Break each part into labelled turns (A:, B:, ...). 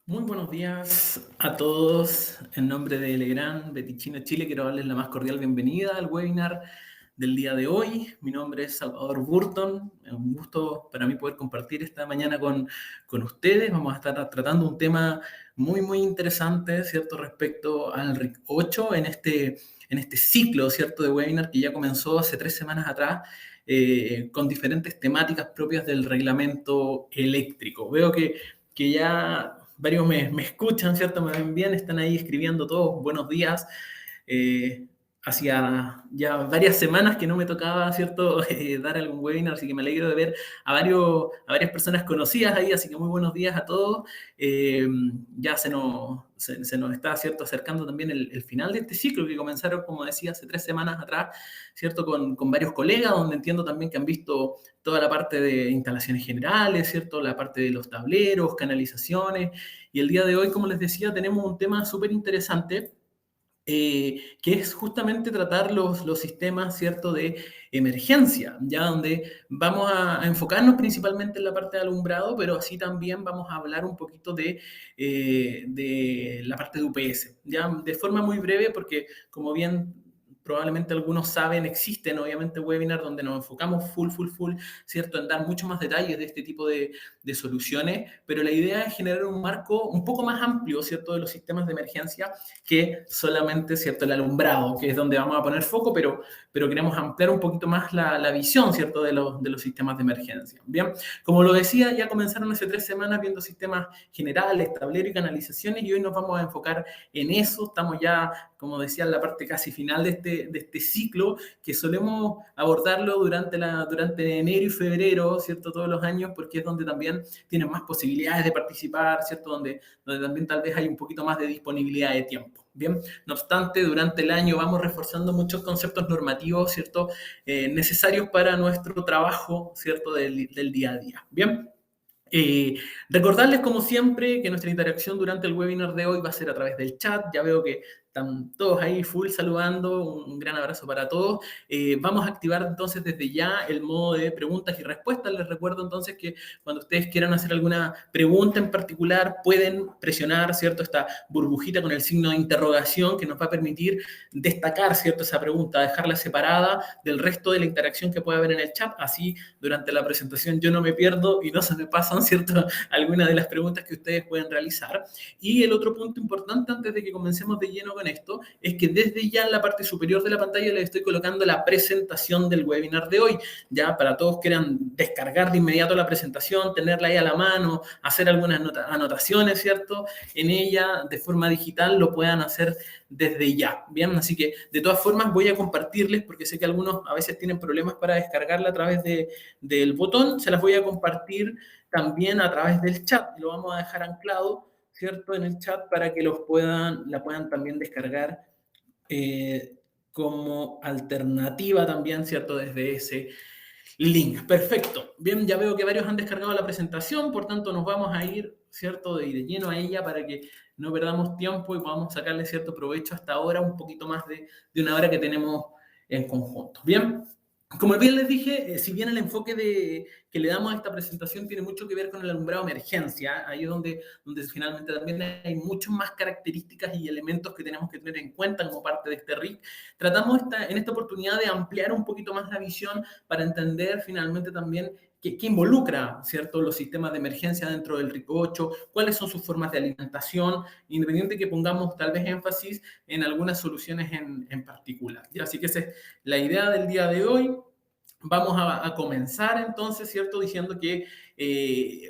A: Muy buenos días a todos. En nombre de Legrand, Betichino Chile, quiero darles la más cordial bienvenida al webinar del día de hoy. Mi nombre es Salvador Burton. Es un gusto para mí poder compartir esta mañana con ustedes. Vamos a estar tratando un tema muy interesante, ¿cierto? Respecto al RIC 8 en este ciclo, ¿cierto? De webinar que ya comenzó hace 3 semanas atrás. Con diferentes temáticas propias del reglamento eléctrico. Veo que ya varios me escuchan, ¿cierto? Me ven bien, están ahí escribiendo todos buenos días. Eh, Hacía ya varias semanas que no me tocaba, ¿cierto? Dar algún webinar, así que me alegro de ver a varias personas conocidas ahí, así que muy buenos días a todos. Eh, ya se nos está, ¿cierto? Acercando también el final de este ciclo que comenzaron, como decía, hace 3 semanas atrás, ¿cierto? Con varios colegas, donde entiendo también que han visto toda la parte de instalaciones generales, ¿cierto? La parte de los tableros, canalizaciones. Y el día de hoy, como les decía, tenemos un tema súper interesante, que es justamente tratar los sistemas, ¿cierto?, de emergencia, ya donde vamos a enfocarnos principalmente en la parte de alumbrado, pero así también vamos a hablar un poquito de la parte de UPS, ya de forma muy breve, porque como bien probablemente algunos saben, existen obviamente webinars donde nos enfocamos full, ¿cierto?, en dar mucho más detalles de este tipo de soluciones, pero la idea es generar un marco un poco más amplio, ¿cierto?, de los sistemas de emergencia que solamente, ¿cierto?, el alumbrado, que es donde vamos a poner foco, pero queremos ampliar un poquito más la visión, ¿cierto?, de los sistemas de emergencia. Bien, como lo decía, ya comenzaron hace 3 semanas viendo sistemas generales, tableros y canalizaciones, y hoy nos vamos a enfocar en eso. Estamos ya, como decía, en la parte casi final de este ciclo, que solemos abordarlo durante enero y febrero, ¿cierto?, todos los años, porque es donde también tienen más posibilidades de participar, ¿cierto?, donde también tal vez hay un poquito más de disponibilidad de tiempo. Bien, no obstante, durante el año vamos reforzando muchos conceptos normativos, ¿cierto?, necesarios para nuestro trabajo, ¿cierto?, del día a día. Bien. Eh, Recordarles, como siempre, que nuestra interacción durante el webinar de hoy va a ser a través del chat. Ya veo que están todos ahí full saludando. Un gran abrazo para todos. Vamos a activar entonces desde ya el modo de preguntas y respuestas. Les recuerdo entonces que cuando ustedes quieran hacer alguna pregunta en particular, pueden presionar, ¿cierto?, esta burbujita con el signo de interrogación que nos va a permitir destacar, ¿cierto?, esa pregunta, dejarla separada del resto de la interacción que puede haber en el chat. Así, durante la presentación yo no me pierdo y no se me pasan, ¿cierto?, algunas de las preguntas que ustedes pueden realizar. Y el otro punto importante antes de que comencemos de lleno con esto es que desde ya en la parte superior de la pantalla les estoy colocando la presentación del webinar de hoy. Ya para todos quieran descargar de inmediato la presentación, tenerla ahí a la mano, hacer algunas anotaciones, ¿cierto?, en ella de forma digital, lo puedan hacer desde ya. Bien, así que de todas formas voy a compartirles, porque sé que algunos a veces tienen problemas para descargarla a través del botón, se las voy a compartir también a través del chat. Lo vamos a dejar anclado, ¿cierto?, en el chat para que la puedan también descargar eh, como alternativa también, ¿cierto?, desde ese link. Perfecto. Bien, ya veo que varios han descargado la presentación, por tanto nos vamos a ir, ¿cierto?, de lleno a ella para que no perdamos tiempo y podamos sacarle cierto provecho hasta ahora, un poquito más de una hora que tenemos en conjunto. Bien. Como bien les dije, si bien el enfoque que le damos a esta presentación tiene mucho que ver con el alumbrado de emergencia, ahí es donde finalmente también hay muchas más características y elementos que tenemos que tener en cuenta como parte de este RIC, tratamos en esta oportunidad de ampliar un poquito más la visión para entender finalmente también qué involucra, ¿cierto?, los sistemas de emergencia dentro del RIC 8, cuáles son sus formas de alimentación, independiente que pongamos tal vez énfasis en algunas soluciones en particular. ¿Ya? Así que esa es la idea del día de hoy. Vamos a comenzar entonces, ¿cierto?, diciendo que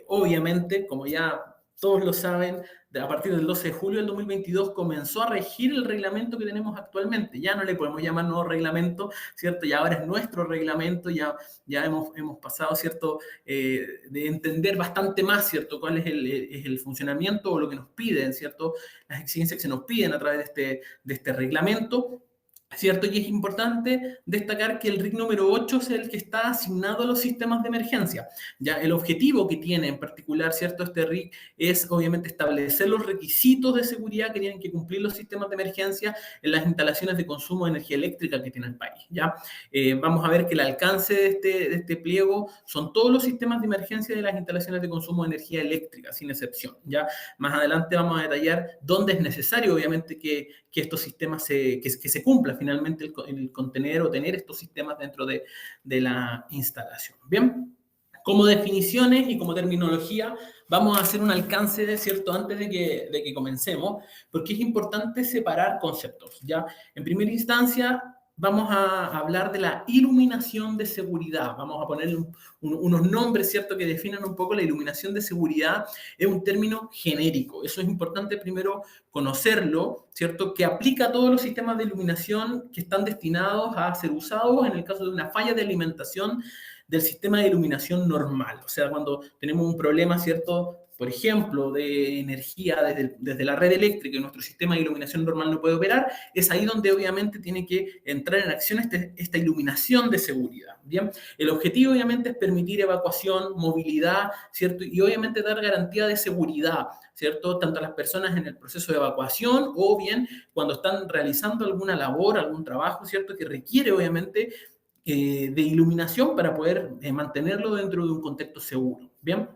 A: obviamente, como ya todos lo saben, a partir del 12 de julio del 2022 comenzó a regir el reglamento que tenemos actualmente. Ya no le podemos llamar nuevo reglamento, ¿cierto? Ya ahora es nuestro reglamento, ya hemos pasado, ¿cierto?, de entender bastante más, ¿cierto?, cuál es el funcionamiento o lo que nos piden, ¿cierto?, las exigencias que se nos piden a través de este reglamento. ¿cierto? Y es importante destacar que el RIC número 8 es el que está asignado a los sistemas de emergencia. Ya el objetivo que tiene en particular, ¿cierto? Este RIC es obviamente establecer los requisitos de seguridad que tienen que cumplir los sistemas de emergencia en las instalaciones de consumo de energía eléctrica que tiene el país, ¿ya? Vamos a ver que el alcance de este pliego son todos los sistemas de emergencia de las instalaciones de consumo de energía eléctrica, sin excepción, ¿ya? Más adelante vamos a detallar dónde es necesario, obviamente, que estos sistemas que se cumpla finalmente el contener o tener estos sistemas dentro de la instalación. Bien, como definiciones y como terminología, vamos a hacer un alcance, ¿cierto?, antes de que comencemos, porque es importante separar conceptos, ¿ya? En primera instancia, vamos a hablar de la iluminación de seguridad. Vamos a poner unos nombres, ¿cierto?, que definan un poco la iluminación de seguridad. Es un término genérico. Eso es importante primero conocerlo, ¿cierto?, que aplica a todos los sistemas de iluminación que están destinados a ser usados en el caso de una falla de alimentación del sistema de iluminación normal. O sea, cuando tenemos un problema, ¿cierto?, por ejemplo, de energía desde la red eléctrica y nuestro sistema de iluminación normal no puede operar, es ahí donde obviamente tiene que entrar en acción esta iluminación de seguridad. ¿Bien? El objetivo obviamente es permitir evacuación, movilidad, ¿cierto? Y obviamente dar garantía de seguridad, ¿cierto? Tanto a las personas en el proceso de evacuación o bien cuando están realizando alguna labor, algún trabajo, ¿cierto? Que requiere obviamente de iluminación para poder mantenerlo dentro de un contexto seguro. ¿Bien?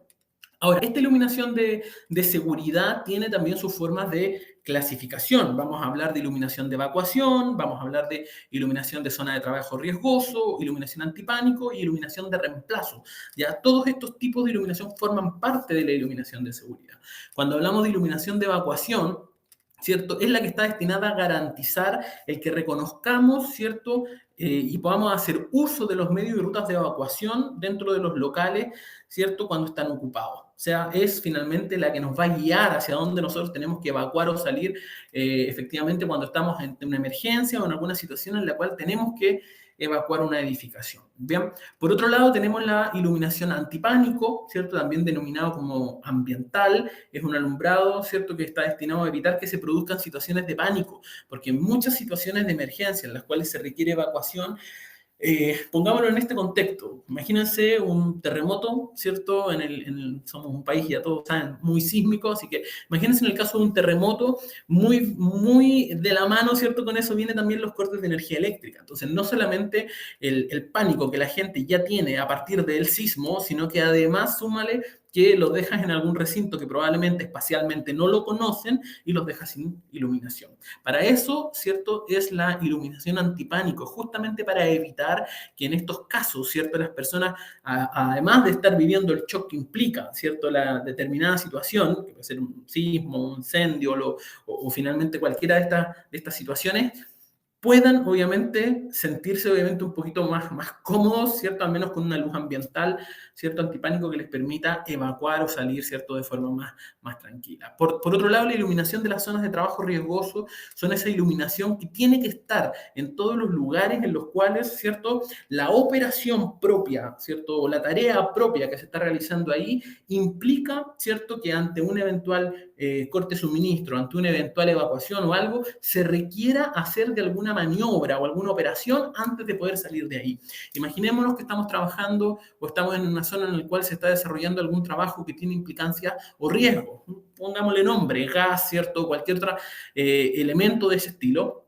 A: Ahora, esta iluminación de seguridad tiene también sus formas de clasificación. Vamos a hablar de iluminación de evacuación, vamos a hablar de iluminación de zona de trabajo riesgoso, iluminación antipánico y iluminación de reemplazo. Ya todos estos tipos de iluminación forman parte de la iluminación de seguridad. Cuando hablamos de iluminación de evacuación, ¿cierto? Es la que está destinada a garantizar el que reconozcamos, ¿cierto? Y podamos hacer uso de los medios y rutas de evacuación dentro de los locales, ¿cierto?, cuando están ocupados. O sea, es finalmente la que nos va a guiar hacia dónde nosotros tenemos que evacuar o salir efectivamente cuando estamos en una emergencia o en alguna situación en la cual tenemos que evacuar una edificación. Bien, por otro lado tenemos la iluminación antipánico, ¿cierto?, también denominado como ambiental. Es un alumbrado, ¿cierto?, que está destinado a evitar que se produzcan situaciones de pánico, porque en muchas situaciones de emergencia en las cuales se requiere evacuación, pongámoslo en este contexto. Imagínense un terremoto, ¿cierto? Somos un país, ya todos saben, muy sísmico, así que imagínense en el caso de un terremoto, muy de la mano, ¿cierto? Con eso vienen también los cortes de energía eléctrica. Entonces, no solamente el pánico que la gente ya tiene a partir del sismo, sino que además súmale que los dejas en algún recinto que probablemente espacialmente no lo conocen y los dejas sin iluminación. Para eso, ¿cierto?, es la iluminación antipánico, justamente para evitar que en estos casos, ¿cierto?, las personas, además de estar viviendo el shock que implica, ¿cierto?, la determinada situación, que puede ser un sismo, un incendio o finalmente cualquiera de estas situaciones, puedan obviamente sentirse obviamente un poquito más cómodos, ¿cierto? Al menos con una luz ambiental, ¿cierto? Antipánico que les permita evacuar o salir, ¿cierto? De forma más tranquila. Por otro lado, la iluminación de las zonas de trabajo riesgoso son esa iluminación que tiene que estar en todos los lugares en los cuales, ¿cierto?, la operación propia, ¿cierto?, o la tarea propia que se está realizando ahí implica, ¿cierto?, que ante un eventual corte de suministro, ante una eventual evacuación o algo, se requiera hacer de alguna maniobra o alguna operación antes de poder salir de ahí. Imaginémonos que estamos trabajando o estamos en una zona en la cual se está desarrollando algún trabajo que tiene implicancia o riesgo. Pongámosle nombre, gas, ¿cierto? Cualquier otro elemento de ese estilo,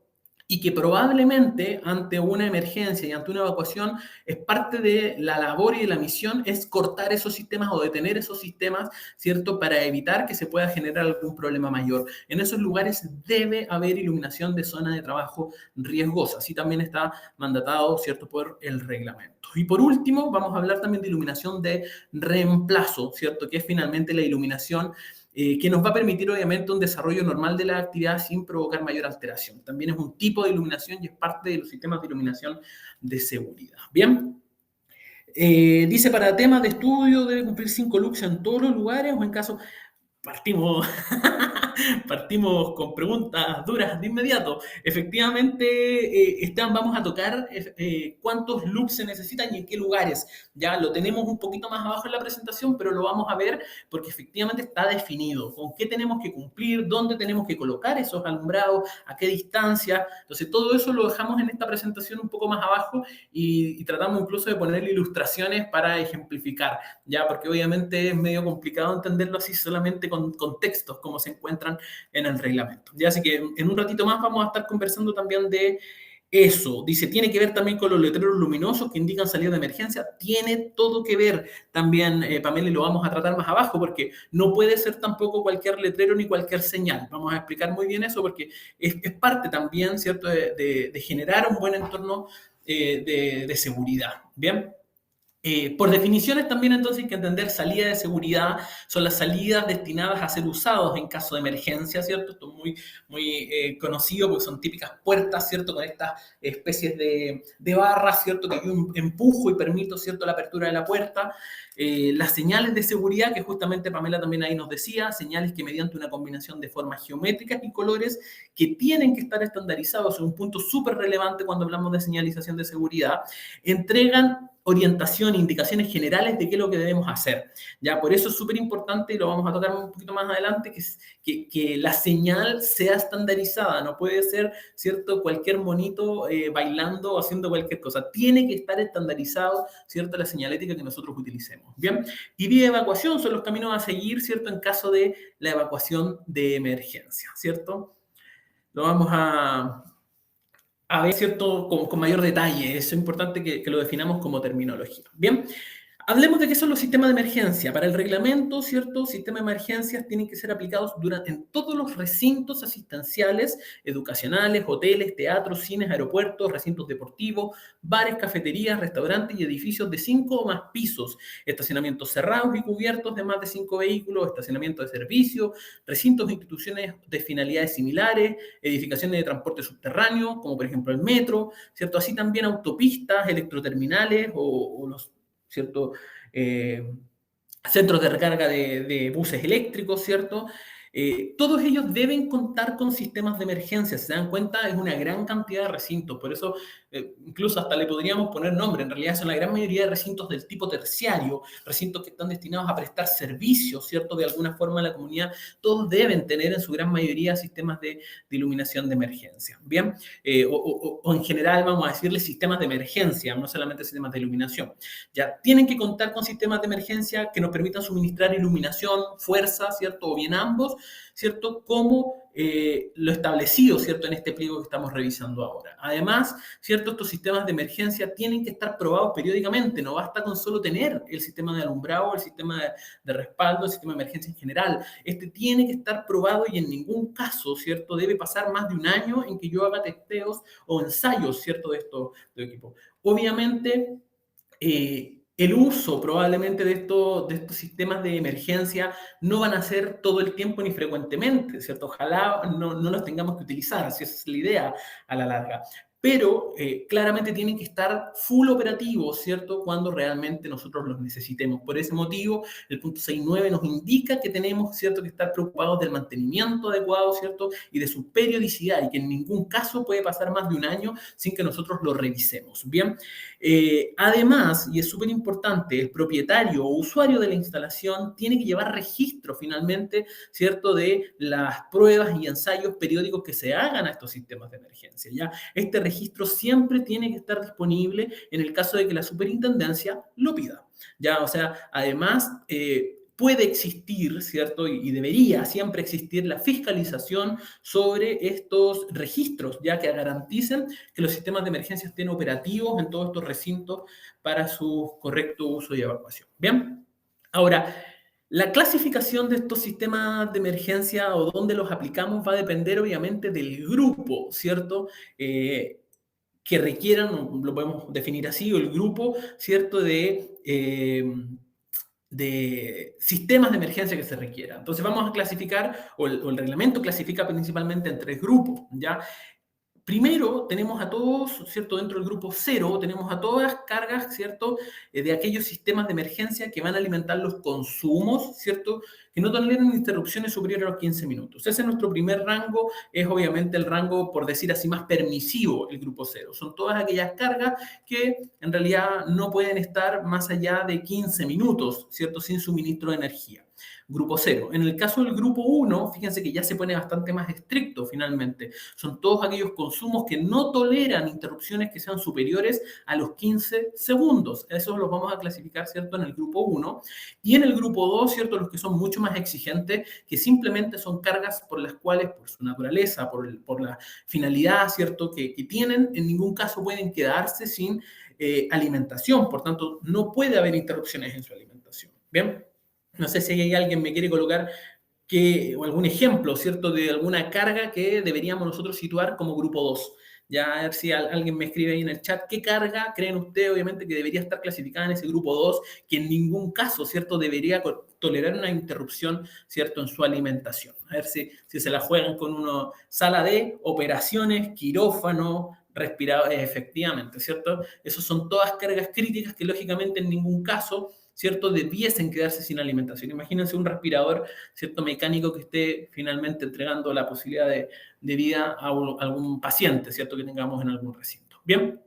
A: y que probablemente ante una emergencia y ante una evacuación es parte de la labor y de la misión es cortar esos sistemas o detener esos sistemas, ¿cierto?, para evitar que se pueda generar algún problema mayor. En esos lugares debe haber iluminación de zona de trabajo riesgosa. Así también está mandatado, ¿cierto?, por el reglamento. Y por último, vamos a hablar también de iluminación de reemplazo, ¿cierto?, que es finalmente la iluminación que nos va a permitir obviamente un desarrollo normal de la actividad sin provocar mayor alteración. También es un tipo de iluminación y es parte de los sistemas de iluminación de seguridad. Bien, dice para temas de estudio debe cumplir 5 lux en todos los lugares o en caso, partimos Partimos con preguntas duras de inmediato. Efectivamente, Esteban, vamos a tocar cuántos loops se necesitan y en qué lugares. Ya lo tenemos un poquito más abajo en la presentación, pero lo vamos a ver porque efectivamente está definido con qué tenemos que cumplir, dónde tenemos que colocar esos alumbrados, a qué distancia. Entonces, todo eso lo dejamos en esta presentación un poco más abajo y tratamos incluso de poner ilustraciones para ejemplificar, ya, porque obviamente es medio complicado entenderlo así solamente con textos, como se encuentran en el reglamento. Ya, así que en un ratito más vamos a estar conversando también de eso. Dice, tiene que ver también con los letreros luminosos que indican salida de emergencia. Tiene todo que ver también, Pamela, y lo vamos a tratar más abajo, porque no puede ser tampoco cualquier letrero ni cualquier señal. Vamos a explicar muy bien eso, porque es parte también, ¿cierto?, de generar un buen entorno de seguridad. Bien. Por definiciones también entonces hay que entender salida de seguridad, son las salidas destinadas a ser usados en caso de emergencia, ¿cierto? Esto es muy conocido porque son típicas puertas, ¿cierto? Con estas especies de barras, ¿cierto? Que yo empujo y permito, ¿cierto? La apertura de la puerta. Las señales de seguridad, que justamente Pamela también ahí nos decía, señales que mediante una combinación de formas geométricas y colores que tienen que estar estandarizados, es un punto súper relevante cuando hablamos de señalización de seguridad, entregan orientación, indicaciones generales de qué es lo que debemos hacer. Ya, por eso es súper importante, y lo vamos a tocar un poquito más adelante, que la señal sea estandarizada, no puede ser, ¿cierto?, cualquier monito bailando o haciendo cualquier cosa. Tiene que estar estandarizado, ¿cierto?, la señalética que nosotros utilicemos. Bien, y vía de evacuación son los caminos a seguir, ¿cierto?, en caso de la evacuación de emergencia, ¿cierto? Lo vamos a ver, ¿cierto?, con mayor detalle. Es importante que lo definamos como terminología. Bien, hablemos de qué son los sistemas de emergencia. Para el reglamento, ¿cierto?, sistemas de emergencias tienen que ser aplicados en todos los recintos asistenciales, educacionales, hoteles, teatros, cines, aeropuertos, recintos deportivos, bares, cafeterías, restaurantes y edificios de 5 o más pisos, estacionamientos cerrados y cubiertos de más de 5 vehículos, estacionamientos de servicio, recintos e instituciones de finalidades similares, edificaciones de transporte subterráneo, como por ejemplo el metro, ¿cierto? Así también autopistas, electroterminales o los, ¿cierto?, centros de recarga de buses eléctricos, ¿cierto? Todos ellos deben contar con sistemas de emergencia. Si se dan cuenta, es una gran cantidad de recintos. Por eso, incluso hasta le podríamos poner nombre. En realidad, son la gran mayoría de recintos del tipo terciario, recintos que están destinados a prestar servicios, ¿cierto?, de alguna forma a la comunidad. Todos deben tener, en su gran mayoría, sistemas de iluminación de emergencia. Bien, o en general, vamos a decirle sistemas de emergencia, no solamente sistemas de iluminación. Ya tienen que contar con sistemas de emergencia que nos permitan suministrar iluminación, fuerza, ¿cierto?, o bien ambos, ¿cierto?, como lo establecido, ¿cierto?, en este pliego que estamos revisando ahora. Además, ¿cierto?, estos sistemas de emergencia tienen que estar probados periódicamente, no basta con solo tener el sistema de alumbrado, el sistema de respaldo, el sistema de emergencia en general. Este tiene que estar probado y en ningún caso, ¿cierto?, debe pasar más de un año en que yo haga testeos o ensayos, ¿cierto?, de estos equipos. Obviamente, el uso probablemente de estos sistemas de emergencia no van a ser todo el tiempo ni frecuentemente, ¿cierto? Ojalá no los tengamos que utilizar, si esa es la idea a la larga. Pero claramente tienen que estar full operativos, ¿cierto?, cuando realmente nosotros los necesitemos. Por ese motivo, el punto 6.9 nos indica que tenemos, ¿cierto?, que estar preocupados del mantenimiento adecuado, ¿cierto?, y de su periodicidad, y que en ningún caso puede pasar más de un año sin que nosotros lo revisemos. Bien, además, y es súper importante, el propietario o usuario de la instalación tiene que llevar registro finalmente, ¿cierto?, de las pruebas y ensayos periódicos que se hagan a estos sistemas de emergencia. ¿Ya? Este registro siempre tiene que estar disponible en el caso de que la superintendencia lo pida. ¿Ya? O sea, además, puede existir, ¿cierto?, y debería siempre existir la fiscalización sobre estos registros, ya que garanticen que los sistemas de emergencia estén operativos en todos estos recintos para su correcto uso y evacuación. Bien, ahora, la clasificación de estos sistemas de emergencia o dónde los aplicamos va a depender obviamente del grupo, ¿cierto?, que requieran, lo podemos definir así, o el grupo, ¿cierto?, de sistemas de emergencia que se requieran. Entonces vamos a clasificar, o el reglamento clasifica principalmente en 3 grupos, ¿ya? Primero, tenemos a todos, ¿cierto? Dentro del grupo cero, tenemos a todas cargas, ¿cierto? De aquellos sistemas de emergencia que van a alimentar los consumos, ¿cierto? Que no toleran interrupciones superiores a los 15 minutos. Ese es nuestro primer rango, es obviamente el rango, por decir así, más permisivo, el grupo cero. Son todas aquellas cargas que en realidad no pueden estar más allá de 15 minutos, ¿cierto? Sin suministro de energía. Grupo cero. En el caso del grupo 1, fíjense que ya se pone bastante más estricto finalmente. Son todos aquellos consumos que no toleran interrupciones que sean superiores a los 15 segundos. Eso los vamos a clasificar, ¿cierto? En el grupo 1. Y en el grupo 2, ¿cierto? Los que son mucho más exigentes, que simplemente son cargas por las cuales, por su naturaleza, por la finalidad, ¿cierto? Que tienen, en ningún caso pueden quedarse sin alimentación. Por tanto, no puede haber interrupciones en su alimentación. ¿Bien? No sé si hay alguien me quiere colocar o algún ejemplo, ¿cierto?, de alguna carga que deberíamos nosotros situar como grupo 2. Ya a ver si alguien me escribe ahí en el chat, ¿qué carga creen ustedes, obviamente, que debería estar clasificada en ese grupo 2, que en ningún caso, ¿cierto?, debería tolerar una interrupción, ¿cierto?, en su alimentación. A ver si se la juegan con una sala de operaciones, quirófano, respiradores, efectivamente, ¿cierto? Esas son todas cargas críticas que lógicamente en ningún caso, ¿cierto?, debiesen quedarse sin alimentación. Imagínense un respirador, ¿cierto?, mecánico que esté finalmente entregando la posibilidad de vida a algún paciente, ¿cierto?, que tengamos en algún recinto. Bien.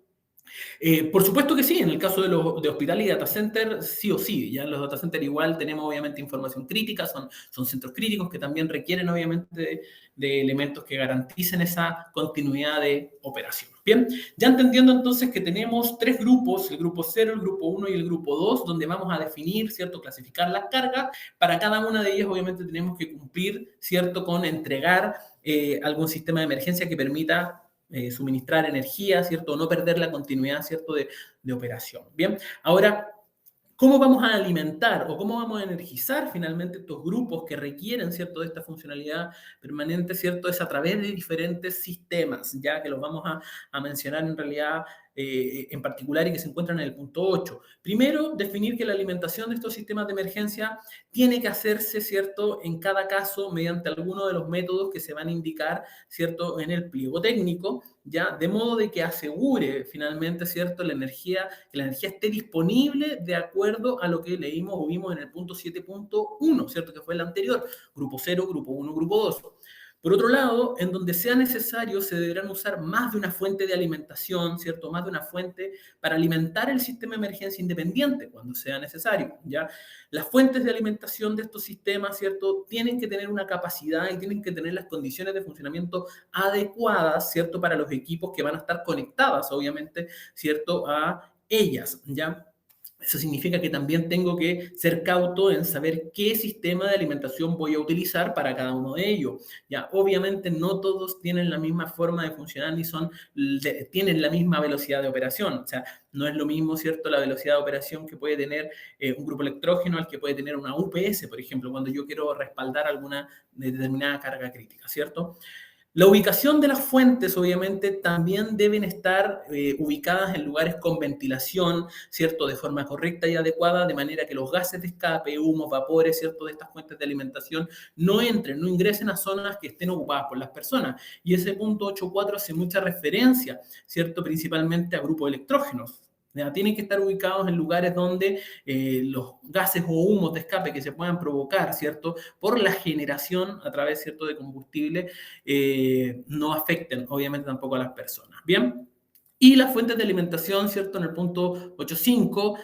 A: Por supuesto que sí, en el caso de hospital y data center, sí o sí. Ya en los data centers igual tenemos obviamente información crítica, son centros críticos que también requieren obviamente de elementos que garanticen esa continuidad de operación. Bien, ya entendiendo entonces que tenemos tres grupos, el grupo 0, el grupo 1 y el grupo 2, donde vamos a definir, ¿cierto?, clasificar las cargas. Para cada una de ellas obviamente tenemos que cumplir, ¿cierto?, con entregar algún sistema de emergencia que permita suministrar energía, ¿cierto? O no perder la continuidad, ¿cierto?, de operación. Bien, ahora, ¿cómo vamos a alimentar o cómo vamos a energizar finalmente estos grupos que requieren, ¿cierto?, de esta funcionalidad permanente, ¿cierto? Es a través de diferentes sistemas, ya que los vamos a mencionar en realidad en particular y que se encuentran en el punto 8. Primero, definir que la alimentación de estos sistemas de emergencia tiene que hacerse, ¿cierto?, en cada caso mediante alguno de los métodos que se van a indicar, ¿cierto?, en el pliego técnico, ¿ya? De modo de que asegure finalmente, ¿cierto?, que la energía esté disponible de acuerdo a lo que leímos o vimos en el punto 7.1, ¿cierto?, que fue el anterior, grupo 0, grupo 1, grupo 2. Por otro lado, en donde sea necesario, se deberán usar más de una fuente de alimentación, ¿cierto? Más de una fuente para alimentar el sistema de emergencia independiente cuando sea necesario, ¿ya? Las fuentes de alimentación de estos sistemas, ¿cierto?, tienen que tener una capacidad y tienen que tener las condiciones de funcionamiento adecuadas, ¿cierto?, para los equipos que van a estar conectadas, obviamente, ¿cierto?, a ellas, ¿ya? Eso significa que también tengo que ser cauto en saber qué sistema de alimentación voy a utilizar para cada uno de ellos. Ya, obviamente no todos tienen la misma forma de funcionar ni tienen la misma velocidad de operación. O sea, no es lo mismo, ¿cierto?, la velocidad de operación que puede tener un grupo electrógeno al que puede tener una UPS, por ejemplo, cuando yo quiero respaldar alguna determinada carga crítica, ¿cierto? La ubicación de las fuentes, obviamente, también deben estar ubicadas en lugares con ventilación, ¿cierto?, de forma correcta y adecuada, de manera que los gases de escape, humos, vapores, ¿cierto?, de estas fuentes de alimentación no entren, no ingresen a zonas que estén ocupadas por las personas. Y ese punto 8.4 hace mucha referencia, ¿cierto?, principalmente a grupos electrógenos. ¿Ya? Tienen que estar ubicados en lugares donde los gases o humos de escape que se puedan provocar, ¿cierto?, por la generación a través, ¿cierto?, de combustible, no afecten, obviamente, tampoco a las personas. Bien, y las fuentes de alimentación, ¿cierto?, en el punto 8.5,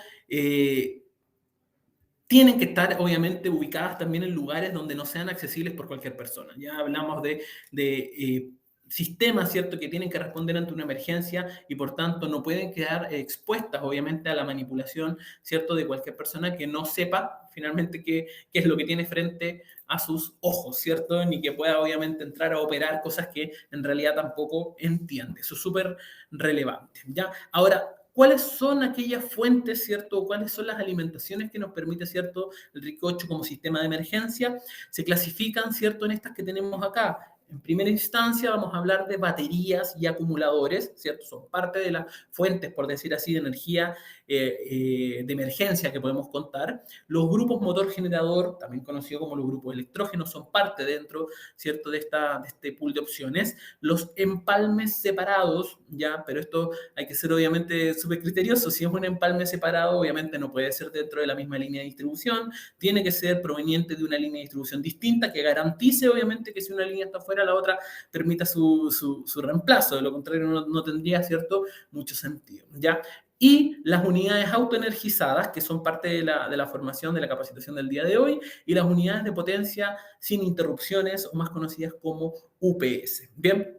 A: tienen que estar, obviamente, ubicadas también en lugares donde no sean accesibles por cualquier persona. Ya hablamos de sistemas, ¿cierto?, que tienen que responder ante una emergencia y, por tanto, no pueden quedar expuestas, obviamente, a la manipulación, ¿cierto?, de cualquier persona que no sepa, finalmente, qué es lo que tiene frente a sus ojos, ¿cierto?, ni que pueda, obviamente, entrar a operar cosas que en realidad tampoco entiende. Eso es súper relevante, ¿ya? Ahora, ¿cuáles son aquellas fuentes, ¿cierto? ¿Cuáles son las alimentaciones que nos permite, ¿cierto?, el RIC 8 como sistema de emergencia? Se clasifican, ¿cierto?, en estas que tenemos acá. En primera instancia vamos a hablar de baterías y acumuladores, ¿cierto? Son parte de las fuentes, por decir así, de energía de emergencia que podemos contar. Los grupos motor generador, también conocidos como los grupos electrógenos, son parte dentro, ¿cierto? De este pool de opciones. Los empalmes separados, ya, pero esto hay que ser obviamente súper criterioso. Si es un empalme separado, obviamente no puede ser dentro de la misma línea de distribución, tiene que ser proveniente de una línea de distribución distinta que garantice obviamente que si una línea está fuera, la otra permita su reemplazo. De lo contrario, no tendría, ¿cierto?, mucho sentido, ¿ya? Y las unidades autoenergizadas, que son parte de la formación, de la capacitación del día de hoy, y las unidades de potencia sin interrupciones, o más conocidas como UPS. Bien,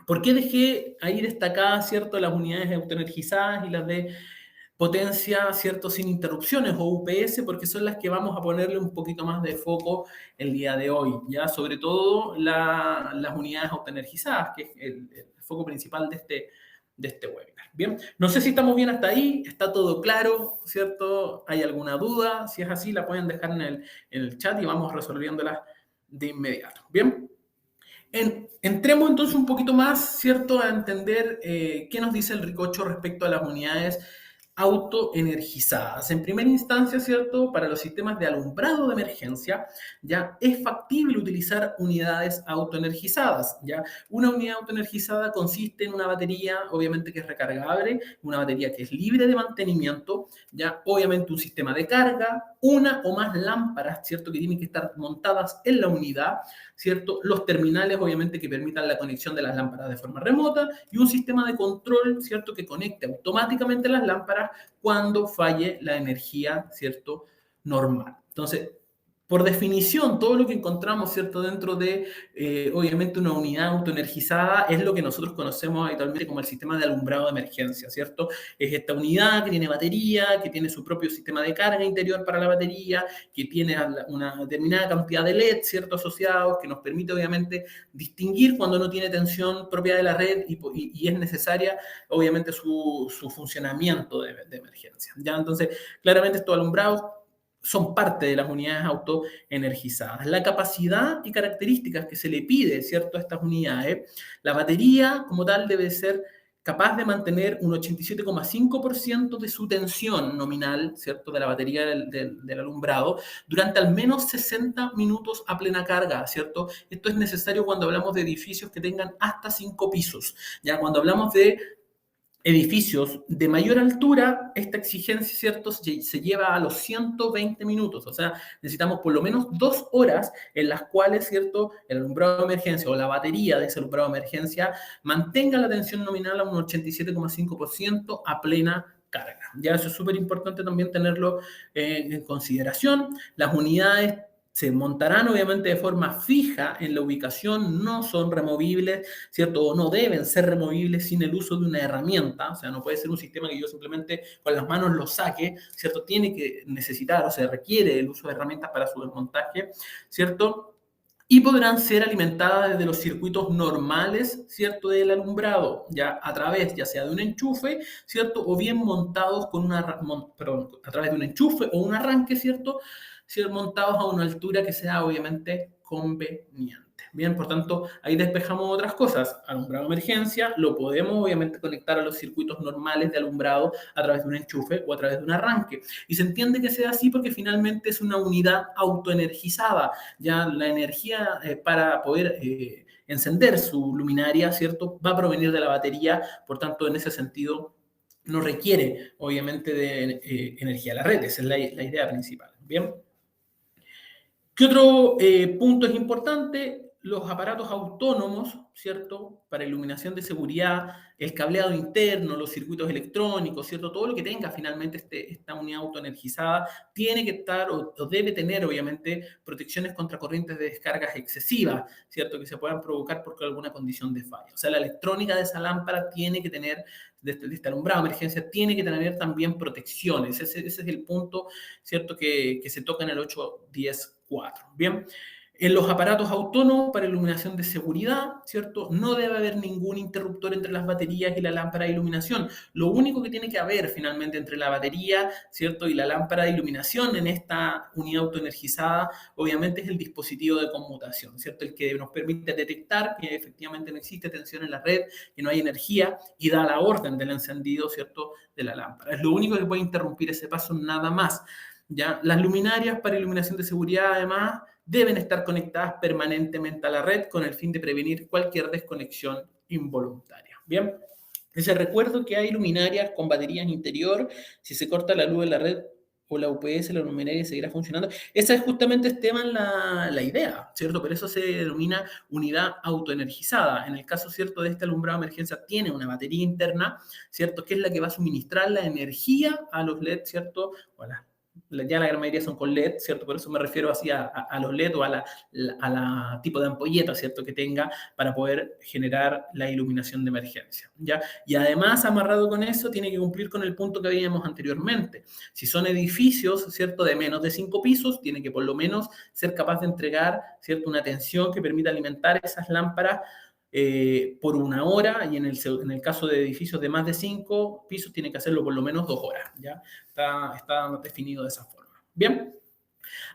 A: ¿por qué dejé ahí destacadas, ¿cierto?, las unidades autoenergizadas y las de potencia, ¿cierto?, sin interrupciones, o UPS, porque son las que vamos a ponerle un poquito más de foco el día de hoy, ya sobre todo las unidades autoenergizadas, que es el foco principal de este webinar. Bien, no sé si estamos bien hasta ahí, está todo claro, ¿cierto? ¿Hay alguna duda? Si es así, la pueden dejar en el chat y vamos resolviéndolas de inmediato. Bien. Entremos entonces un poquito más, ¿cierto?, a entender qué nos dice el Ricocho respecto a las unidades autoenergizadas. En primera instancia, ¿cierto?, para los sistemas de alumbrado de emergencia, ya es factible utilizar unidades autoenergizadas, ¿ya? Una unidad autoenergizada consiste en una batería, obviamente que es recargable, una batería que es libre de mantenimiento, ya, obviamente un sistema de carga, una o más lámparas, ¿cierto?, que tienen que estar montadas en la unidad, ¿cierto? Los terminales, obviamente, que permitan la conexión de las lámparas de forma remota y un sistema de control, ¿cierto?, que conecte automáticamente las lámparas cuando falle la energía, ¿cierto?, normal. Entonces, por definición, todo lo que encontramos, ¿cierto?, dentro de, obviamente, una unidad autoenergizada es lo que nosotros conocemos habitualmente como el sistema de alumbrado de emergencia, ¿cierto? Es esta unidad que tiene batería, que tiene su propio sistema de carga interior para la batería, que tiene una determinada cantidad de LED, ¿cierto?, asociados, que nos permite, obviamente, distinguir cuando no tiene tensión propia de la red y es necesaria, obviamente, su funcionamiento de emergencia, ¿ya? Entonces, claramente estos alumbrados son parte de las unidades autoenergizadas. La capacidad y características que se le pide, ¿cierto?, a estas unidades, la batería como tal debe ser capaz de mantener un 87,5% de su tensión nominal, ¿cierto?, de la batería del alumbrado durante al menos 60 minutos a plena carga, ¿cierto? Esto es necesario cuando hablamos de edificios que tengan hasta 5 pisos. Ya cuando hablamos de edificios de mayor altura, esta exigencia, ¿cierto?, se lleva a los 120 minutos. O sea, necesitamos por lo menos 2 horas en las cuales, ¿cierto?, el alumbrado de emergencia o la batería de ese alumbrado de emergencia mantenga la tensión nominal a un 87,5% a plena carga. Ya eso es súper importante también tenerlo en consideración. Las unidades se montarán obviamente de forma fija en la ubicación, no son removibles, ¿cierto? O no deben ser removibles sin el uso de una herramienta, o sea, no puede ser un sistema que yo simplemente con las manos lo saque, ¿cierto? Tiene que necesitar o se requiere el uso de herramientas para su desmontaje, ¿cierto? Y podrán ser alimentadas desde los circuitos normales, ¿cierto?, del alumbrado, ya a través, ya sea de un enchufe, ¿cierto?, o bien montados a través de un enchufe o un arranque, ¿cierto?, ser montados a una altura que sea obviamente conveniente. Bien, por tanto, ahí despejamos otras cosas. Alumbrado de emergencia lo podemos obviamente conectar a los circuitos normales de alumbrado a través de un enchufe o a través de un arranque. Y se entiende que sea así porque finalmente es una unidad autoenergizada. Ya la energía para poder encender su luminaria, ¿cierto?, va a provenir de la batería. Por tanto, en ese sentido, no requiere obviamente de energía. La red, esa es la idea principal. Bien. ¿Qué otro punto es importante? Los aparatos autónomos, ¿cierto? Para iluminación de seguridad, el cableado interno, los circuitos electrónicos, ¿cierto? Todo lo que tenga finalmente esta unidad autoenergizada tiene que estar o debe tener, obviamente, protecciones contra corrientes de descargas excesivas, ¿cierto? Que se puedan provocar por alguna condición de falla. O sea, la electrónica de esa lámpara tiene que tener, de este alumbrado de emergencia, tiene que tener también protecciones. Ese es el punto, ¿cierto? Que se toca en el 8.10.4. Bien. En los aparatos autónomos para iluminación de seguridad, ¿cierto? No debe haber ningún interruptor entre las baterías y la lámpara de iluminación. Lo único que tiene que haber finalmente entre la batería, ¿cierto? Y la lámpara de iluminación en esta unidad autoenergizada, obviamente es el dispositivo de conmutación, ¿cierto? El que nos permite detectar que efectivamente no existe tensión en la red, que no hay energía y da la orden del encendido, ¿cierto? De la lámpara. Es lo único que puede interrumpir ese paso, nada más. ¿Ya? Las luminarias para iluminación de seguridad, además, deben estar conectadas permanentemente a la red con el fin de prevenir cualquier desconexión involuntaria. Bien, les recuerdo que hay luminarias con baterías interior. Si se corta la luz de la red o la UPS, la luminaria seguirá funcionando. Esa es justamente, Esteban, la idea, ¿cierto? Por eso se denomina unidad autoenergizada. En el caso, ¿cierto?, de este alumbrado de emergencia, tiene una batería interna, ¿cierto?, que es la que va a suministrar la energía a los LED, ¿cierto?, o a las ya la gran mayoría son con LED, ¿cierto? Por eso me refiero así a los LED o a la tipo de ampolleta, ¿cierto? Que tenga para poder generar la iluminación de emergencia, ¿ya? Y además, amarrado con eso, tiene que cumplir con el punto que veíamos anteriormente. Si son edificios, ¿cierto?, de menos de 5 pisos, tiene que por lo menos ser capaz de entregar, ¿cierto?, una tensión que permita alimentar esas lámparas por 1 hora, y en el caso de edificios de más de 5 pisos tiene que hacerlo por lo menos 2 horas, ¿ya? Está definido de esa forma. Bien,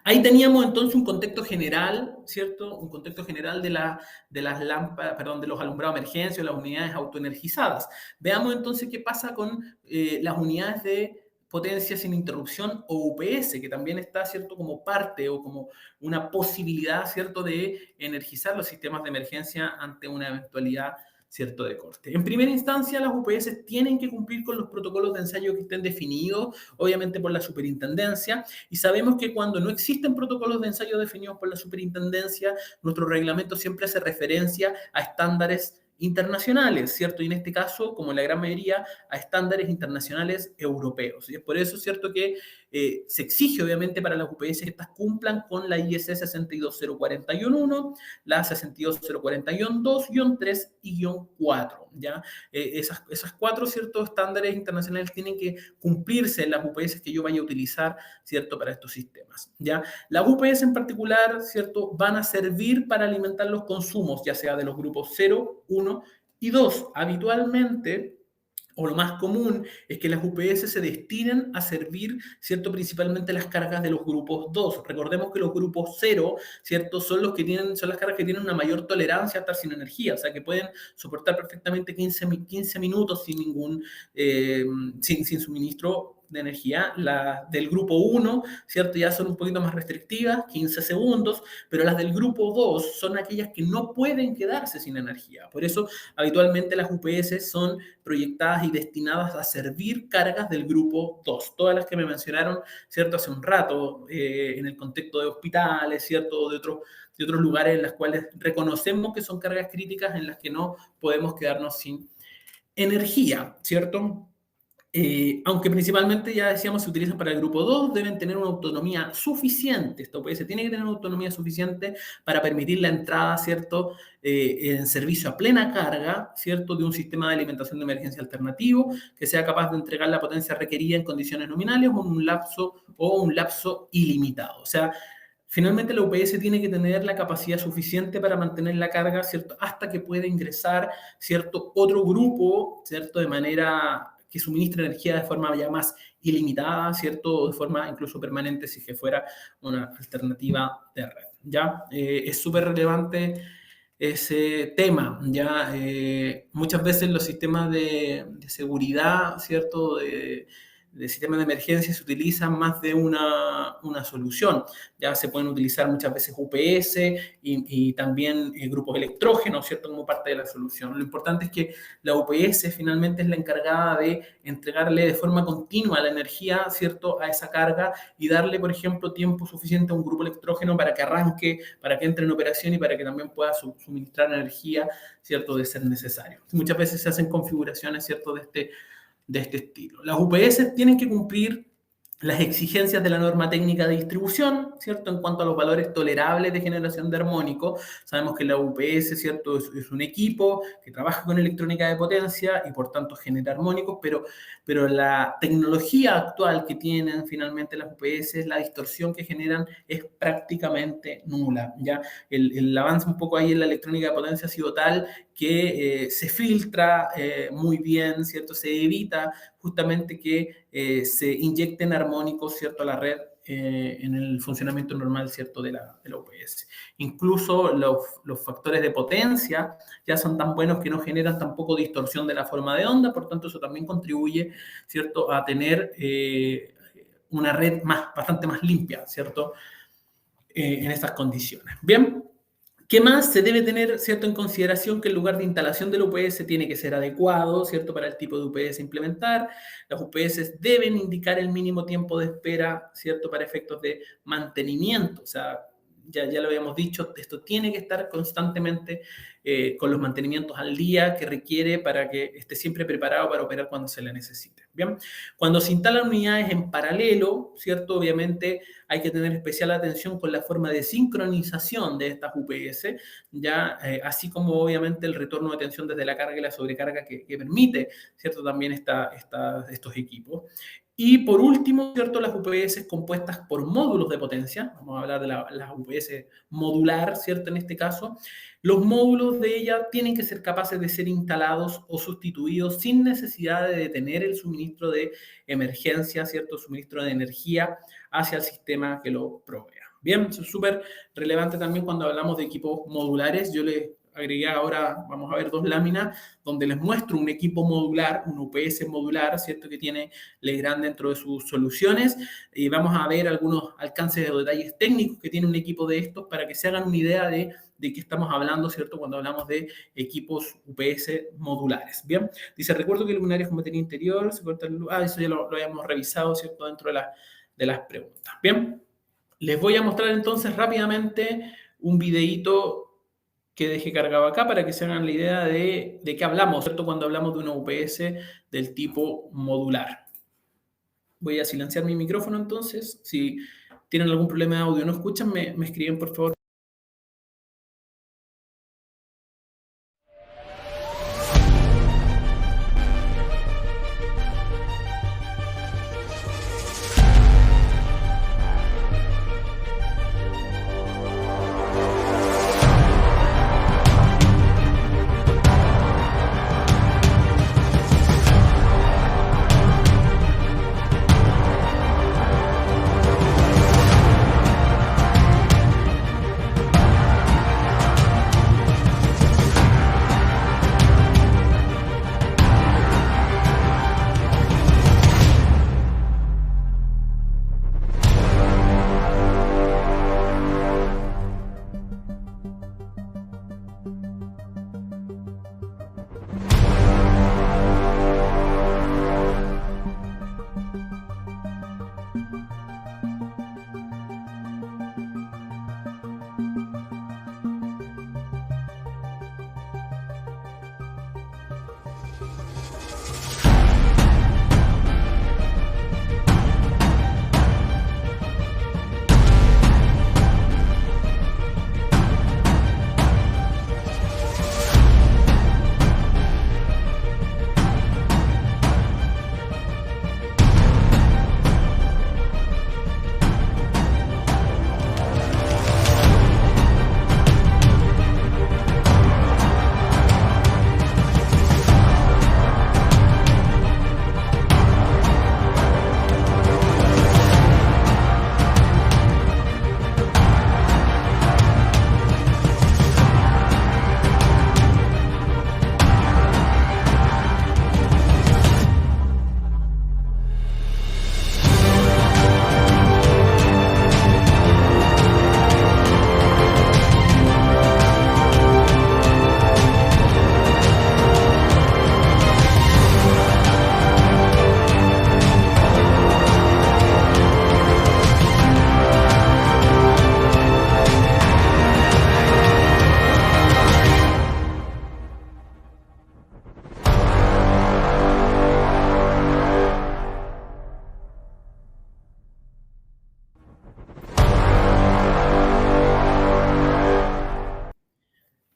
A: ahí teníamos entonces un contexto general, ¿cierto? Un contexto general de las lámparas, perdón, de los alumbrados de emergencia o las unidades autoenergizadas. Veamos entonces qué pasa con las unidades de potencia sin interrupción o UPS, que también está, ¿cierto?, como parte o como una posibilidad, ¿cierto?, de energizar los sistemas de emergencia ante una eventualidad, ¿cierto?, de corte. En primera instancia, las UPS tienen que cumplir con los protocolos de ensayo que estén definidos, obviamente por la superintendencia, y sabemos que cuando no existen protocolos de ensayo definidos por la superintendencia, nuestro reglamento siempre hace referencia a estándares internacionales, ¿cierto? Y en este caso, como en la gran mayoría, a estándares internacionales europeos. Y es por eso, ¿cierto?, que se exige, obviamente, para las UPS que estas cumplan con la IS 62041-1, la 62041-2-3 y -4, ¿ya? Esas 4, ¿cierto?, estándares internacionales tienen que cumplirse en las UPS que yo vaya a utilizar, ¿cierto?, para estos sistemas, ¿ya? Las UPS en particular, ¿cierto?, van a servir para alimentar los consumos, ya sea de los grupos 0, 1 y 2. Habitualmente, o lo más común, es que las UPS se destinen a servir, ¿cierto?, principalmente las cargas de los grupos 2. Recordemos que los grupos 0, ¿cierto?, son las cargas que tienen una mayor tolerancia a estar sin energía, o sea, que pueden soportar perfectamente 15 minutos sin suministro de energía. Las del grupo 1, ¿cierto?, ya son un poquito más restrictivas, 15 segundos, pero las del grupo 2 son aquellas que no pueden quedarse sin energía. Por eso, habitualmente las UPS son proyectadas y destinadas a servir cargas del grupo 2. Todas las que me mencionaron, ¿cierto?, hace un rato, en el contexto de hospitales, ¿cierto?, de otros lugares en los cuales reconocemos que son cargas críticas en las que no podemos quedarnos sin energía, ¿cierto? Aunque principalmente, ya decíamos, se utilizan para el grupo 2, deben tener una autonomía suficiente. Esta UPS tiene que tener una autonomía suficiente para permitir la entrada, ¿cierto?, en servicio a plena carga, ¿cierto?, de un sistema de alimentación de emergencia alternativo que sea capaz de entregar la potencia requerida en condiciones nominales o un lapso ilimitado. O sea, finalmente la UPS tiene que tener la capacidad suficiente para mantener la carga, ¿cierto?, hasta que pueda ingresar, ¿cierto?, otro grupo, ¿cierto?, de manera que suministre energía de forma ya más ilimitada, ¿cierto?, de forma incluso permanente, si que fuera una alternativa de red, ¿ya? Es súper relevante ese tema, ¿ya? Muchas veces los sistemas de seguridad, ¿cierto?, de sistemas de emergencia se utilizan más de una solución. Ya se pueden utilizar muchas veces UPS y también grupos electrógenos, ¿cierto?, como parte de la solución. Lo importante es que la UPS finalmente es la encargada de entregarle de forma continua la energía, ¿cierto?, a esa carga y darle, por ejemplo, tiempo suficiente a un grupo electrógeno para que arranque, para que entre en operación y para que también pueda suministrar energía, ¿cierto?, de ser necesario. Muchas veces se hacen configuraciones, ¿cierto?, de este estilo. Las UPS tienen que cumplir, las exigencias de la norma técnica de distribución, ¿cierto? En cuanto a los valores tolerables de generación de armónicos, sabemos que la UPS, ¿cierto? Es un equipo que trabaja con electrónica de potencia y por tanto genera armónicos, pero la tecnología actual que tienen finalmente las UPS, la distorsión que generan es prácticamente nula, ¿ya? El avance un poco ahí en la electrónica de potencia ha sido tal que se filtra muy bien, ¿cierto? Se evita justamente que se inyecten armónicos, ¿cierto?, a la red en el funcionamiento normal, ¿cierto?, de la UPS. Incluso los factores de potencia ya son tan buenos que no generan tampoco distorsión de la forma de onda, por tanto eso también contribuye, ¿cierto?, a tener una red bastante más limpia, ¿cierto?, en estas condiciones. Bien. ¿Qué más se debe tener, cierto, en consideración? Que el lugar de instalación del UPS tiene que ser adecuado, ¿cierto?, para el tipo de UPS a implementar. Las UPS deben indicar el mínimo tiempo de espera, ¿cierto?, para efectos de mantenimiento. O sea, ya lo habíamos dicho, esto tiene que estar constantemente con los mantenimientos al día que requiere para que esté siempre preparado para operar cuando se le necesite. Bien, cuando se instalan unidades en paralelo, ¿cierto? Obviamente hay que tener especial atención con la forma de sincronización de estas UPS, ya así como obviamente el retorno de tensión desde la carga y la sobrecarga que permite, ¿cierto?, también estos equipos. Y por último, ¿cierto?, las UPS compuestas por módulos de potencia, vamos a hablar de las UPS modular, ¿cierto?, en este caso, los módulos de ella tienen que ser capaces de ser instalados o sustituidos sin necesidad de detener el suministro de emergencia, ¿cierto?, suministro de energía hacia el sistema que lo provea. Bien, eso es súper relevante también cuando hablamos de equipos modulares. Yo les agregué ahora, vamos a ver 2 láminas, donde les muestro un equipo modular, un UPS modular, ¿cierto?, que tiene Legrand dentro de sus soluciones. Y vamos a ver algunos alcances de detalles técnicos que tiene un equipo de estos para que se hagan una idea de qué estamos hablando, ¿cierto?, cuando hablamos de equipos UPS modulares. Bien, dice, recuerdo que luminarias con batería interior, se corta el luz. Eso ya lo habíamos revisado, ¿cierto?, dentro de las preguntas. Bien, les voy a mostrar entonces rápidamente un videíto que dejé cargado acá para que se hagan la idea de qué hablamos, ¿cierto?, cuando hablamos de una UPS del tipo modular. Voy a silenciar mi micrófono entonces. Si tienen algún problema de audio o no escuchan, me escriben por favor.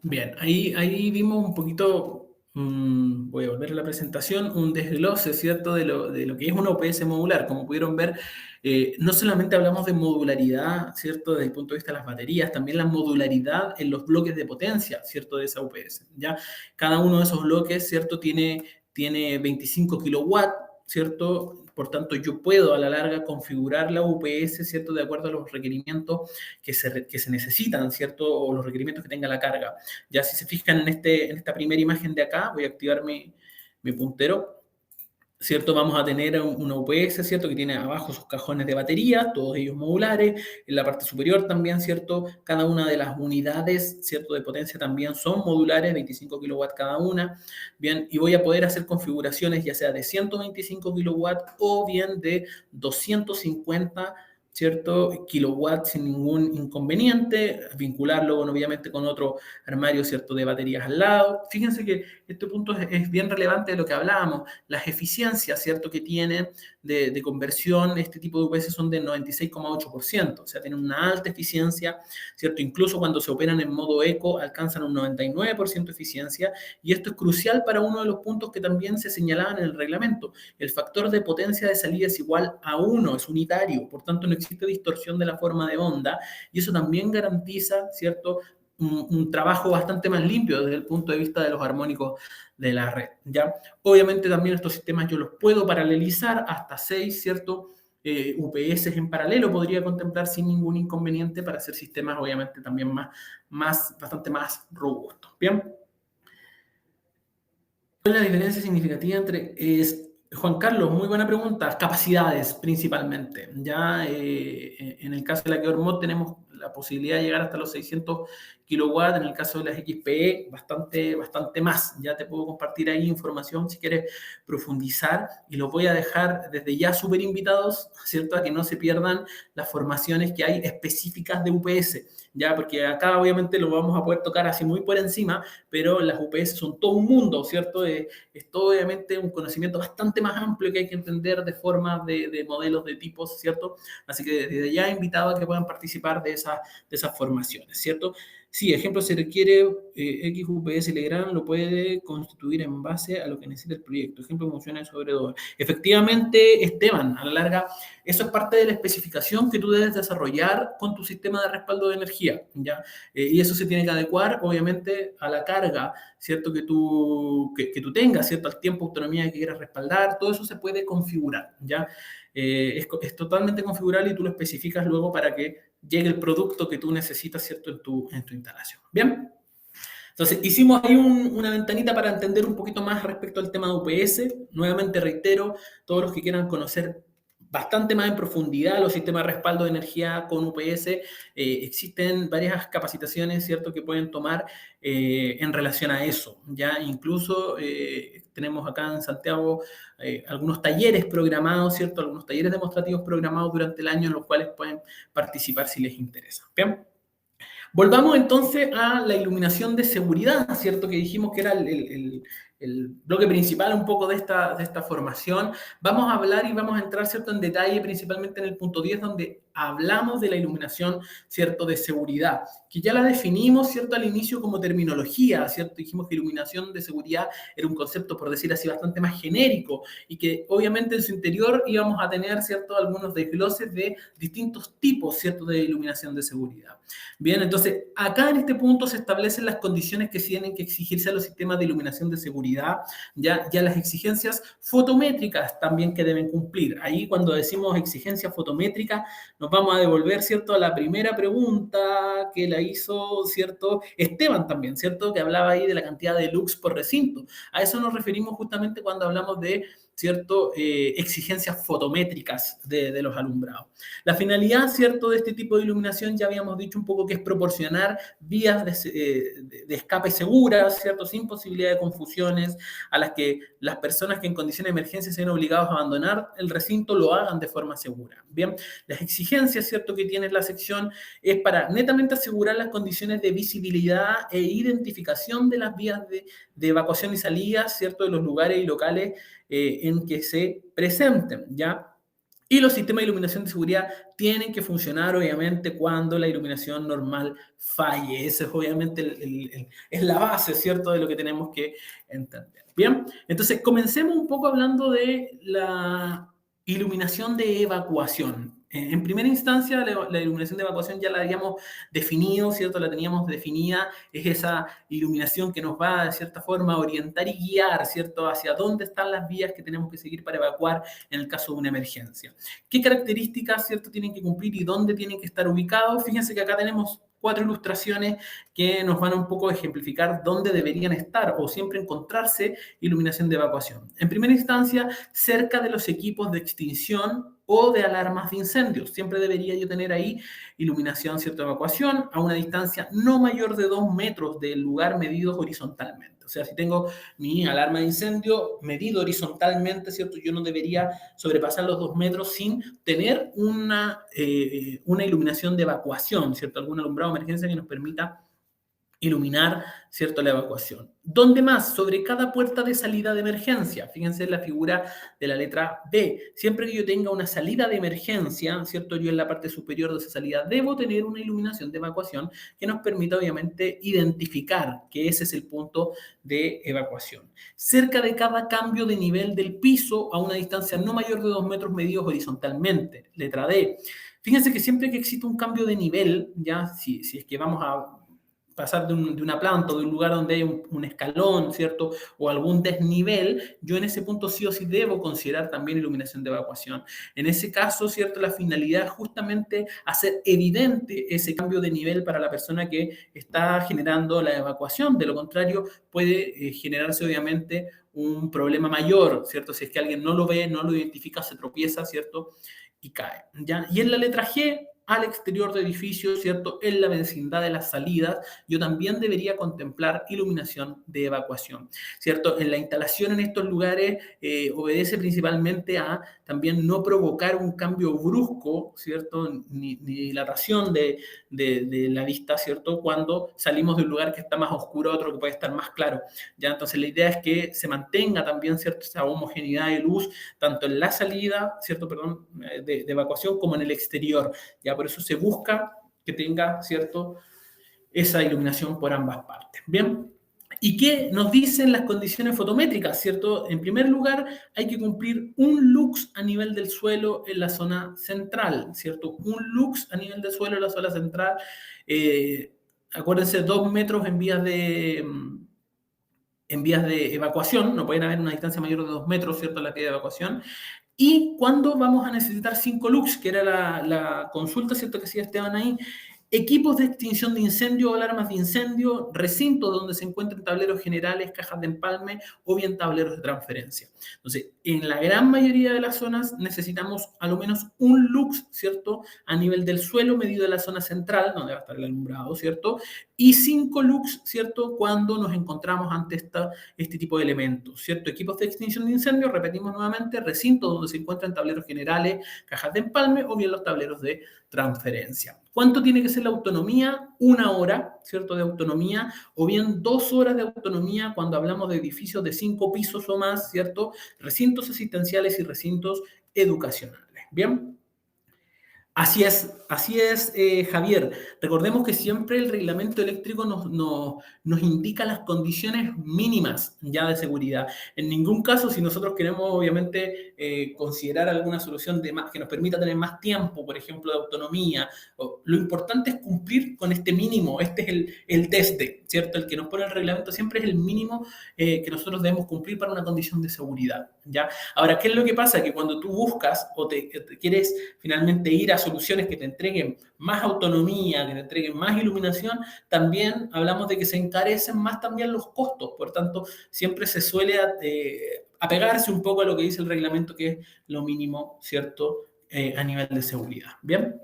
A: Bien, ahí vimos un poquito, voy a volver a la presentación, un desglose, ¿cierto?, de lo que es una UPS modular. Como pudieron ver, no solamente hablamos de modularidad, ¿cierto?, desde el punto de vista de las baterías, también la modularidad en los bloques de potencia, ¿cierto?, de esa UPS, ¿ya? Cada uno de esos bloques, ¿cierto?, tiene 25 kilowatts, ¿cierto? Por tanto, yo puedo a la larga configurar la UPS, ¿cierto?, de acuerdo a los requerimientos que se necesitan, ¿cierto?, o los requerimientos que tenga la carga. Ya si se fijan en esta primera imagen de acá, voy a activar mi puntero, ¿cierto? Vamos a tener una UPS, ¿cierto?, que tiene abajo sus cajones de batería, todos ellos modulares, en la parte superior también, ¿cierto? Cada una de las unidades, ¿cierto?, de potencia también son modulares, 25 kilowatts cada una, bien, y voy a poder hacer configuraciones ya sea de 125 kilowatts o bien de 250, ¿cierto?, kilowatts sin ningún inconveniente, vincularlo, bueno, obviamente con otro armario, ¿cierto?, de baterías al lado. Fíjense que este punto es bien relevante de lo que hablábamos. Las eficiencias, ¿cierto?, que tienen de conversión, este tipo de UPS son de 96,8%, o sea, tienen una alta eficiencia, ¿cierto? Incluso cuando se operan en modo eco, alcanzan un 99% de eficiencia, y esto es crucial para uno de los puntos que también se señalaban en el reglamento. El factor de potencia de salida es igual a 1, es unitario, por tanto no existe distorsión de la forma de onda, y eso también garantiza, ¿cierto?, un trabajo bastante más limpio desde el punto de vista de los armónicos de la red, ¿ya? Obviamente también estos sistemas yo los puedo paralelizar hasta 6, ¿cierto? UPS en paralelo podría contemplar sin ningún inconveniente para hacer sistemas obviamente también bastante más robustos, ¿bien? ¿Cuál es la diferencia significativa entre Juan Carlos, muy buena pregunta. Capacidades, principalmente. Ya en el caso de la Kevormod tenemos la posibilidad de llegar hasta los 600 kilowatts. En el caso de las XPE, bastante más. Ya te puedo compartir ahí información si quieres profundizar, y los voy a dejar desde ya súper invitados, ¿cierto?, a que no se pierdan las formaciones que hay específicas de UPS. Ya, porque acá obviamente lo vamos a poder tocar así muy por encima, pero las UPS son todo un mundo, ¿cierto? Es todo obviamente un conocimiento bastante más amplio que hay que entender de formas, de modelos, de tipos, ¿cierto? Así que desde ya invitado a que puedan participar de esas formaciones, ¿cierto? Sí, ejemplo, se requiere XUPS Legrand, lo puede constituir en base a lo que necesita el proyecto. Ejemplo, funciones sobre dos. Efectivamente, Esteban, a la larga, eso es parte de la especificación que tú debes desarrollar con tu sistema de respaldo de energía, ¿ya? Y eso se tiene que adecuar, obviamente, a la carga, ¿cierto?, que tú tengas, ¿cierto?, al tiempo, autonomía que quieras respaldar, todo eso se puede configurar, ¿ya? Es totalmente configurable y tú lo especificas luego para que llegue el producto que tú necesitas, ¿cierto?, en tu instalación. ¿Bien? Entonces, hicimos ahí una ventanita para entender un poquito más respecto al tema de UPS. Nuevamente reitero, todos los que quieran conocer bastante más en profundidad los sistemas de respaldo de energía con UPS, existen varias capacitaciones, ¿cierto?, que pueden tomar en relación a eso. Ya incluso tenemos acá en Santiago algunos talleres programados, ¿cierto?, algunos talleres demostrativos programados durante el año en los cuales pueden participar si les interesa. ¿Bien? Volvamos entonces a la iluminación de seguridad, ¿cierto? Que dijimos que era el bloque principal un poco de esta formación. Vamos a hablar y vamos a entrar, ¿cierto?, en detalle, principalmente en el punto 10, donde hablamos de la iluminación, ¿cierto?, de seguridad, que ya la definimos, ¿cierto?, al inicio como terminología, ¿cierto? Dijimos que iluminación de seguridad era un concepto, por decir así, bastante más genérico, y que obviamente en su interior íbamos a tener, ¿cierto?, algunos desgloses de distintos tipos, ¿cierto?, de iluminación de seguridad. Bien, entonces acá en este punto se establecen las condiciones que tienen que exigirse a los sistemas de iluminación de seguridad, ya las exigencias fotométricas también que deben cumplir. Ahí cuando decimos exigencias fotométricas nos vamos a devolver, ¿cierto?, a la primera pregunta que la hizo, ¿cierto?, Esteban también, ¿cierto?, que hablaba ahí de la cantidad de lux por recinto. A eso nos referimos justamente cuando hablamos de, ¿cierto?, exigencias fotométricas de los alumbrados. La finalidad, ¿cierto?, de este tipo de iluminación ya habíamos dicho un poco que es proporcionar vías de escape seguras, ¿cierto?, sin posibilidad de confusiones, a las que las personas que en condiciones de emergencia se ven obligados a abandonar el recinto lo hagan de forma segura. Bien, las exigencias, ¿cierto?, que tiene la sección es para netamente asegurar las condiciones de visibilidad e identificación de las vías de evacuación y salida, ¿cierto?, de los lugares y locales en que se presenten, ¿ya? Y los sistemas de iluminación de seguridad tienen que funcionar, obviamente, cuando la iluminación normal falle. Esa es, obviamente, es la base, ¿cierto?, de lo que tenemos que entender. Bien, entonces comencemos un poco hablando de la iluminación de evacuación. En primera instancia, la iluminación de evacuación ya la habíamos definido, ¿cierto? La teníamos definida, es esa iluminación que nos va, de cierta forma, a orientar y guiar, ¿cierto?, hacia dónde están las vías que tenemos que seguir para evacuar en el caso de una emergencia. ¿Qué características, cierto, tienen que cumplir y dónde tienen que estar ubicados? Fíjense que acá tenemos 4 ilustraciones que nos van a un poco ejemplificar dónde deberían estar o siempre encontrarse iluminación de evacuación. En primera instancia, cerca de los equipos de extinción o de alarmas de incendios. Siempre debería yo tener ahí iluminación, ¿cierto?, de evacuación a una distancia no mayor de 2 metros del lugar medidos horizontalmente. O sea, si tengo mi alarma de incendio medido horizontalmente, ¿cierto?, yo no debería sobrepasar los 2 metros sin tener una iluminación de evacuación, ¿cierto?, algún alumbrado de emergencia que nos permita iluminar, ¿cierto?, la evacuación. ¿Dónde más? Sobre cada puerta de salida de emergencia. Fíjense en la figura de la letra B. Siempre que yo tenga una salida de emergencia, ¿cierto?, yo en la parte superior de esa salida debo tener una iluminación de evacuación que nos permita, obviamente, identificar que ese es el punto de evacuación. Cerca de cada cambio de nivel del piso a una distancia no mayor de 2 metros medidos horizontalmente. Letra D. Fíjense que siempre que existe un cambio de nivel, ya si es que vamos a pasar de una planta o de un lugar donde hay un escalón, ¿cierto?, o algún desnivel, yo en ese punto sí o sí debo considerar también iluminación de evacuación. En ese caso, ¿cierto?, la finalidad es justamente hacer evidente ese cambio de nivel para la persona que está generando la evacuación. De lo contrario, puede generarse, obviamente, un problema mayor, ¿cierto? Si es que alguien no lo ve, no lo identifica, se tropieza, ¿cierto?, y cae, ¿ya? Y en la letra G, al exterior de edificios, ¿cierto?, en la vecindad de las salidas, yo también debería contemplar iluminación de evacuación, ¿cierto? En la instalación en estos lugares obedece principalmente a también no provocar un cambio brusco, ¿cierto?, ni dilatación de la vista, ¿cierto?, cuando salimos de un lugar que está más oscuro a otro que puede estar más claro, ¿ya? Entonces la idea es que se mantenga también, ¿cierto?, esa homogeneidad de luz, tanto en la salida, ¿cierto?, perdón, de evacuación como en el exterior, ¿ya? Por eso se busca que tenga, ¿cierto?, esa iluminación por ambas partes. Bien. ¿Y qué nos dicen las condiciones fotométricas, cierto? En primer lugar, hay que cumplir un lux a nivel del suelo en la zona central, ¿cierto? Un lux a nivel del suelo en la zona central. Acuérdense, 2 metros en vías de evacuación, no pueden haber una distancia mayor de 2 metros, ¿cierto?, en la vía de evacuación. ¿Y cuándo vamos a necesitar 5 lux? Que era la consulta, ¿cierto?, que hacía Esteban ahí. Equipos de extinción de incendio o alarmas de incendio, recintos donde se encuentren tableros generales, cajas de empalme o bien tableros de transferencia. Entonces, en la gran mayoría de las zonas necesitamos a lo menos un lux, ¿cierto?, a nivel del suelo medido en la zona central, donde va a estar el alumbrado, ¿cierto?, y 5 lux, ¿cierto?, cuando nos encontramos ante este tipo de elementos, ¿cierto? Equipos de extinción de incendio, repetimos nuevamente, recintos donde se encuentran tableros generales, cajas de empalme o bien los tableros de transferencia. ¿Cuánto tiene que ser la autonomía? 1 hora, ¿cierto?, de autonomía, o bien 2 horas de autonomía cuando hablamos de edificios de 5 pisos o más, ¿cierto? Recintos asistenciales y recintos educacionales. ¿Bien? Así es, Javier. Recordemos que siempre el reglamento eléctrico nos indica las condiciones mínimas ya de seguridad. En ningún caso, si nosotros queremos obviamente considerar alguna solución que nos permita tener más tiempo, por ejemplo, de autonomía, lo importante es cumplir con este mínimo. Este es el desde, ¿cierto? El que nos pone el reglamento siempre es el mínimo que nosotros debemos cumplir para una condición de seguridad, ¿ya? Ahora, ¿qué es lo que pasa? Que cuando tú buscas o te quieres finalmente ir a soluciones que te entreguen más autonomía, que te entreguen más iluminación, también hablamos de que se encarecen más también los costos. Por tanto, siempre se suele apegarse un poco a lo que dice el reglamento, que es lo mínimo, ¿cierto?, a nivel de seguridad. ¿Bien?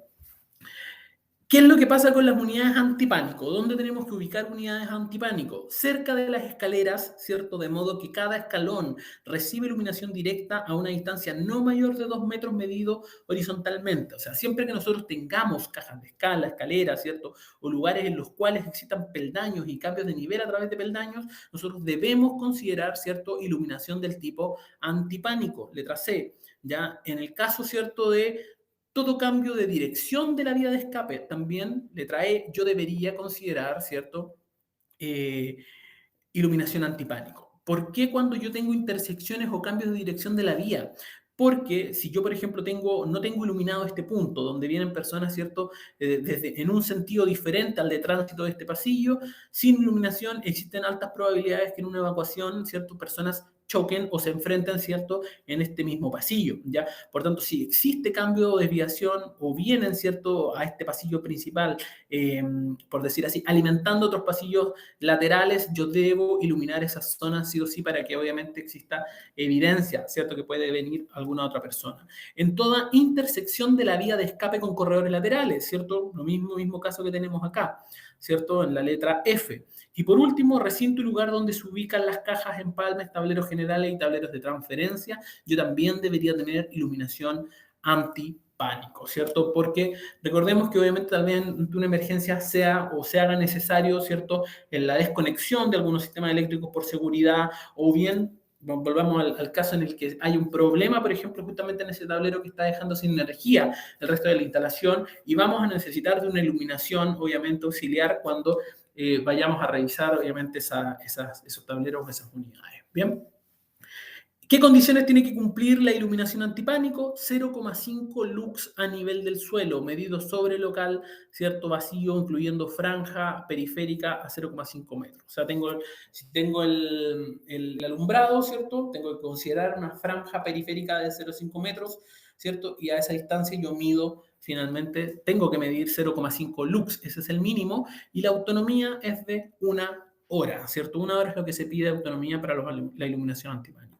A: ¿Qué es lo que pasa con las unidades antipánico? ¿Dónde tenemos que ubicar unidades antipánico? Cerca de las escaleras, ¿cierto? De modo que cada escalón recibe iluminación directa a una distancia no mayor de 2 metros medido horizontalmente. O sea, siempre que nosotros tengamos cajas de escala, escaleras, ¿cierto?, o lugares en los cuales existan peldaños y cambios de nivel a través de peldaños, nosotros debemos considerar, ¿cierto?, iluminación del tipo antipánico. Letra C. ¿ya? En el caso, ¿cierto?, de todo cambio de dirección de la vía de escape, también le trae, yo debería considerar, ¿cierto?, eh, iluminación antipánico. ¿Por qué cuando yo tengo intersecciones o cambios de dirección de la vía? Porque si yo, por ejemplo, no tengo iluminado este punto donde vienen personas, ¿cierto?, en un sentido diferente al de tránsito de este pasillo, sin iluminación existen altas probabilidades que en una evacuación, ¿cierto?, personas choquen o se enfrenten, ¿cierto?, en este mismo pasillo, ¿ya? Por tanto, si existe cambio o desviación o vienen, ¿cierto?, a este pasillo principal, por decir así, alimentando otros pasillos laterales, yo debo iluminar esas zonas sí o sí para que obviamente exista evidencia, ¿cierto?, que puede venir alguna otra persona. En toda intersección de la vía de escape con corredores laterales, ¿cierto? Lo mismo caso que tenemos acá, ¿cierto?, en la letra F. Y por último, recinto y lugar donde se ubican las cajas, empalmes, tableros generales y tableros de transferencia. Yo también debería tener iluminación antipánico, ¿cierto? Porque recordemos que obviamente también una emergencia sea o se haga necesario, ¿cierto?, en la desconexión de algunos sistemas eléctricos por seguridad, o bien volvamos al caso en el que hay un problema, por ejemplo, justamente en ese tablero que está dejando sin energía el resto de la instalación, y vamos a necesitar de una iluminación, obviamente, auxiliar cuando vayamos a revisar, obviamente, esos tableros, esas unidades. Bien. ¿Qué condiciones tiene que cumplir la iluminación antipánico? 0,5 lux a nivel del suelo, medido sobre local, ¿cierto? Vacío, incluyendo franja periférica a 0,5 metros. O sea, si tengo el alumbrado, ¿cierto?, tengo que considerar una franja periférica de 0,5 metros, ¿cierto? Y a esa distancia yo mido, finalmente, tengo que medir 0,5 lux, ese es el mínimo, y la autonomía es de 1 hora, ¿cierto? 1 hora es lo que se pide de autonomía para la iluminación antipánico.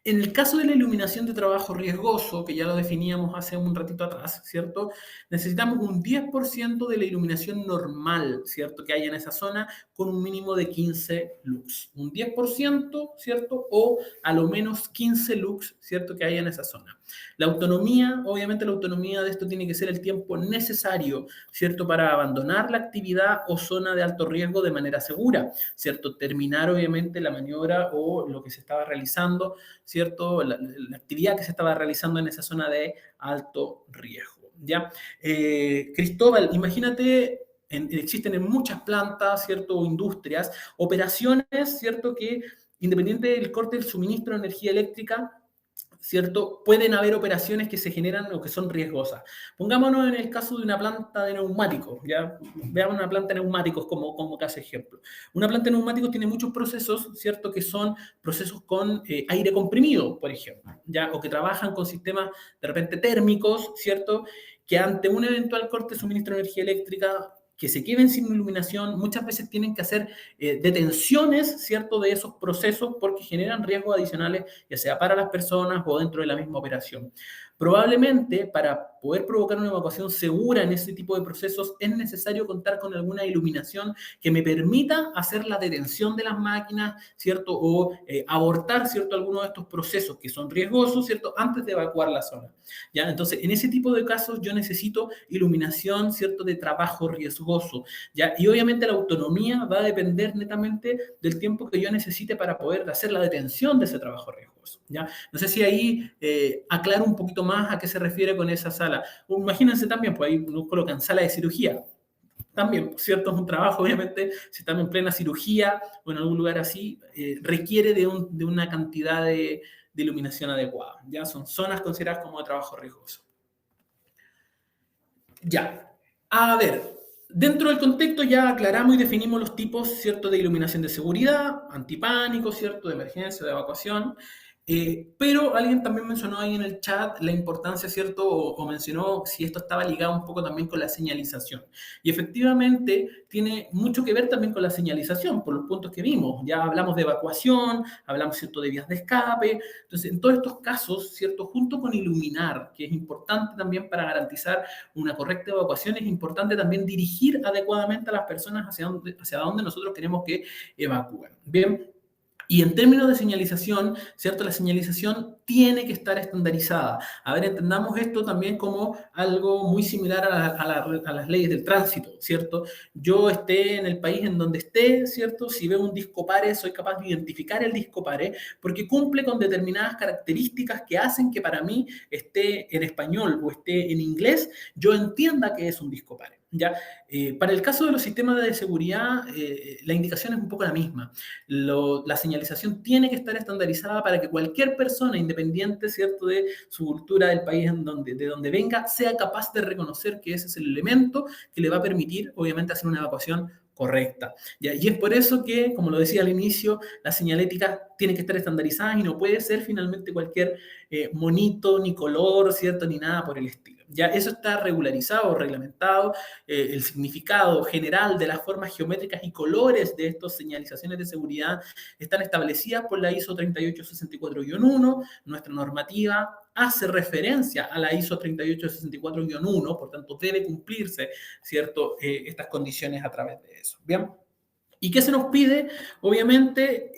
A: En el caso de la iluminación de trabajo riesgoso, que ya lo definíamos hace un ratito atrás, ¿cierto? Necesitamos un 10% de la iluminación normal, ¿cierto?, que haya en esa zona, con un mínimo de 15 lux. Un 10%, ¿cierto?, o a lo menos 15 lux, ¿cierto?, que haya en esa zona. La autonomía, obviamente la autonomía de esto tiene que ser el tiempo necesario, ¿cierto?, para abandonar la actividad o zona de alto riesgo de manera segura, ¿cierto? Terminar, obviamente, la maniobra o lo que se estaba realizando, ¿cierto? La actividad que se estaba realizando en esa zona de alto riesgo, ¿ya? Cristóbal, imagínate, existen en muchas plantas, ¿cierto?, o industrias, operaciones, ¿cierto?, que independiente del corte del suministro de energía eléctrica, ¿cierto?, pueden haber operaciones que se generan o que son riesgosas. Pongámonos en el caso de una planta de neumáticos, ¿ya? Veamos una planta de neumáticos como caso ejemplo. Una planta de neumáticos tiene muchos procesos, ¿cierto?, que son procesos con aire comprimido, por ejemplo, ¿ya? O que trabajan con sistemas de repente térmicos, ¿cierto?, que ante un eventual corte de suministro de energía eléctrica, que se queden sin iluminación, muchas veces tienen que hacer detenciones, ¿cierto?, de esos procesos porque generan riesgos adicionales, ya sea para las personas o dentro de la misma operación. Probablemente, para poder provocar una evacuación segura en ese tipo de procesos, es necesario contar con alguna iluminación que me permita hacer la detención de las máquinas, ¿cierto?, o abortar, ¿cierto?, algunos de estos procesos que son riesgosos, ¿cierto?, antes de evacuar la zona, ¿ya? Entonces, en ese tipo de casos yo necesito iluminación, ¿cierto?, de trabajo riesgoso, ¿ya? Y obviamente la autonomía va a depender netamente del tiempo que yo necesite para poder hacer la detención de ese trabajo riesgoso, ¿ya? No sé si ahí aclaro un poquito más a qué se refiere con esa sala. O imagínense también, pues ahí nos colocan sala de cirugía. También, ¿cierto? Es un trabajo, obviamente, si están en plena cirugía o en algún lugar así, requiere de una cantidad de iluminación adecuada, ¿ya? Son zonas consideradas como de trabajo riesgoso. Ya, a ver, dentro del contexto ya aclaramos y definimos los tipos, ¿cierto?, de iluminación de seguridad, antipánico, ¿cierto?, de emergencia, de evacuación. Pero alguien también mencionó ahí en el chat la importancia, ¿cierto?, o mencionó si esto estaba ligado un poco también con la señalización. Y efectivamente tiene mucho que ver también con la señalización, por los puntos que vimos. Ya hablamos de evacuación, hablamos, ¿cierto?, de vías de escape. Entonces, en todos estos casos, ¿cierto?, junto con iluminar, que es importante también para garantizar una correcta evacuación, es importante también dirigir adecuadamente a las personas hacia donde nosotros queremos que evacúen. Bien. Y en términos de señalización, ¿cierto? La señalización tiene que estar estandarizada. A ver, entendamos esto también como algo muy similar a las leyes del tránsito, ¿cierto? Yo esté en el país en donde esté, ¿cierto? Si veo un disco pare, soy capaz de identificar el disco pare porque cumple con determinadas características que hacen que para mí esté en español o esté en inglés, yo entienda que es un disco pare. ¿Ya? Para el caso de los sistemas de seguridad, la indicación es un poco la misma. La señalización tiene que estar estandarizada para que cualquier persona, independiente, ¿cierto?, de su cultura, del país de donde venga, sea capaz de reconocer que ese es el elemento que le va a permitir, obviamente, hacer una evacuación correcta. ¿Ya? Y es por eso que, como lo decía al inicio, la señalética tiene que estar estandarizada y no puede ser finalmente cualquier monito, ni color, ¿cierto?, ni nada por el estilo. Ya eso está regularizado, reglamentado, el significado general de las formas geométricas y colores de estas señalizaciones de seguridad están establecidas por la ISO 3864-1, nuestra normativa hace referencia a la ISO 3864-1, por tanto debe cumplirse, ¿cierto?, estas condiciones a través de eso. ¿Bien? ¿Y qué se nos pide? Obviamente,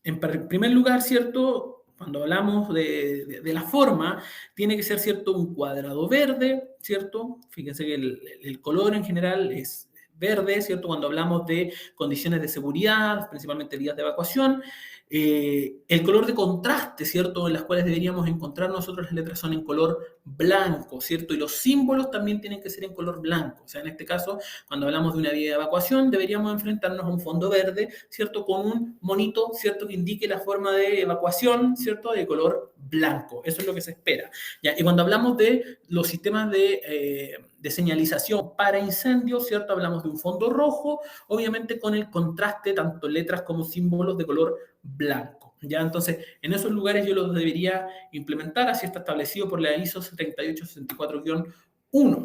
A: en primer lugar, ¿cierto?, cuando hablamos de la forma, tiene que ser, ¿cierto?, un cuadrado verde, ¿cierto? Fíjense que el color en general es verde, ¿cierto? Cuando hablamos de condiciones de seguridad, principalmente vías de evacuación. El color de contraste, ¿cierto?, en las cuales deberíamos encontrar nosotros las letras son en color blanco, ¿cierto? Y los símbolos también tienen que ser en color blanco. O sea, en este caso, cuando hablamos de una vía de evacuación, deberíamos enfrentarnos a un fondo verde, ¿cierto?, con un monito, ¿cierto?, que indique la forma de evacuación, ¿cierto?, de color blanco. Eso es lo que se espera. ¿Ya? Y cuando hablamos de los sistemas de señalización para incendios, ¿cierto?, hablamos de un fondo rojo, obviamente con el contraste tanto letras como símbolos de color blanco. ¿Ya? Entonces, en esos lugares yo los debería implementar, así está establecido por la ISO 3864-1.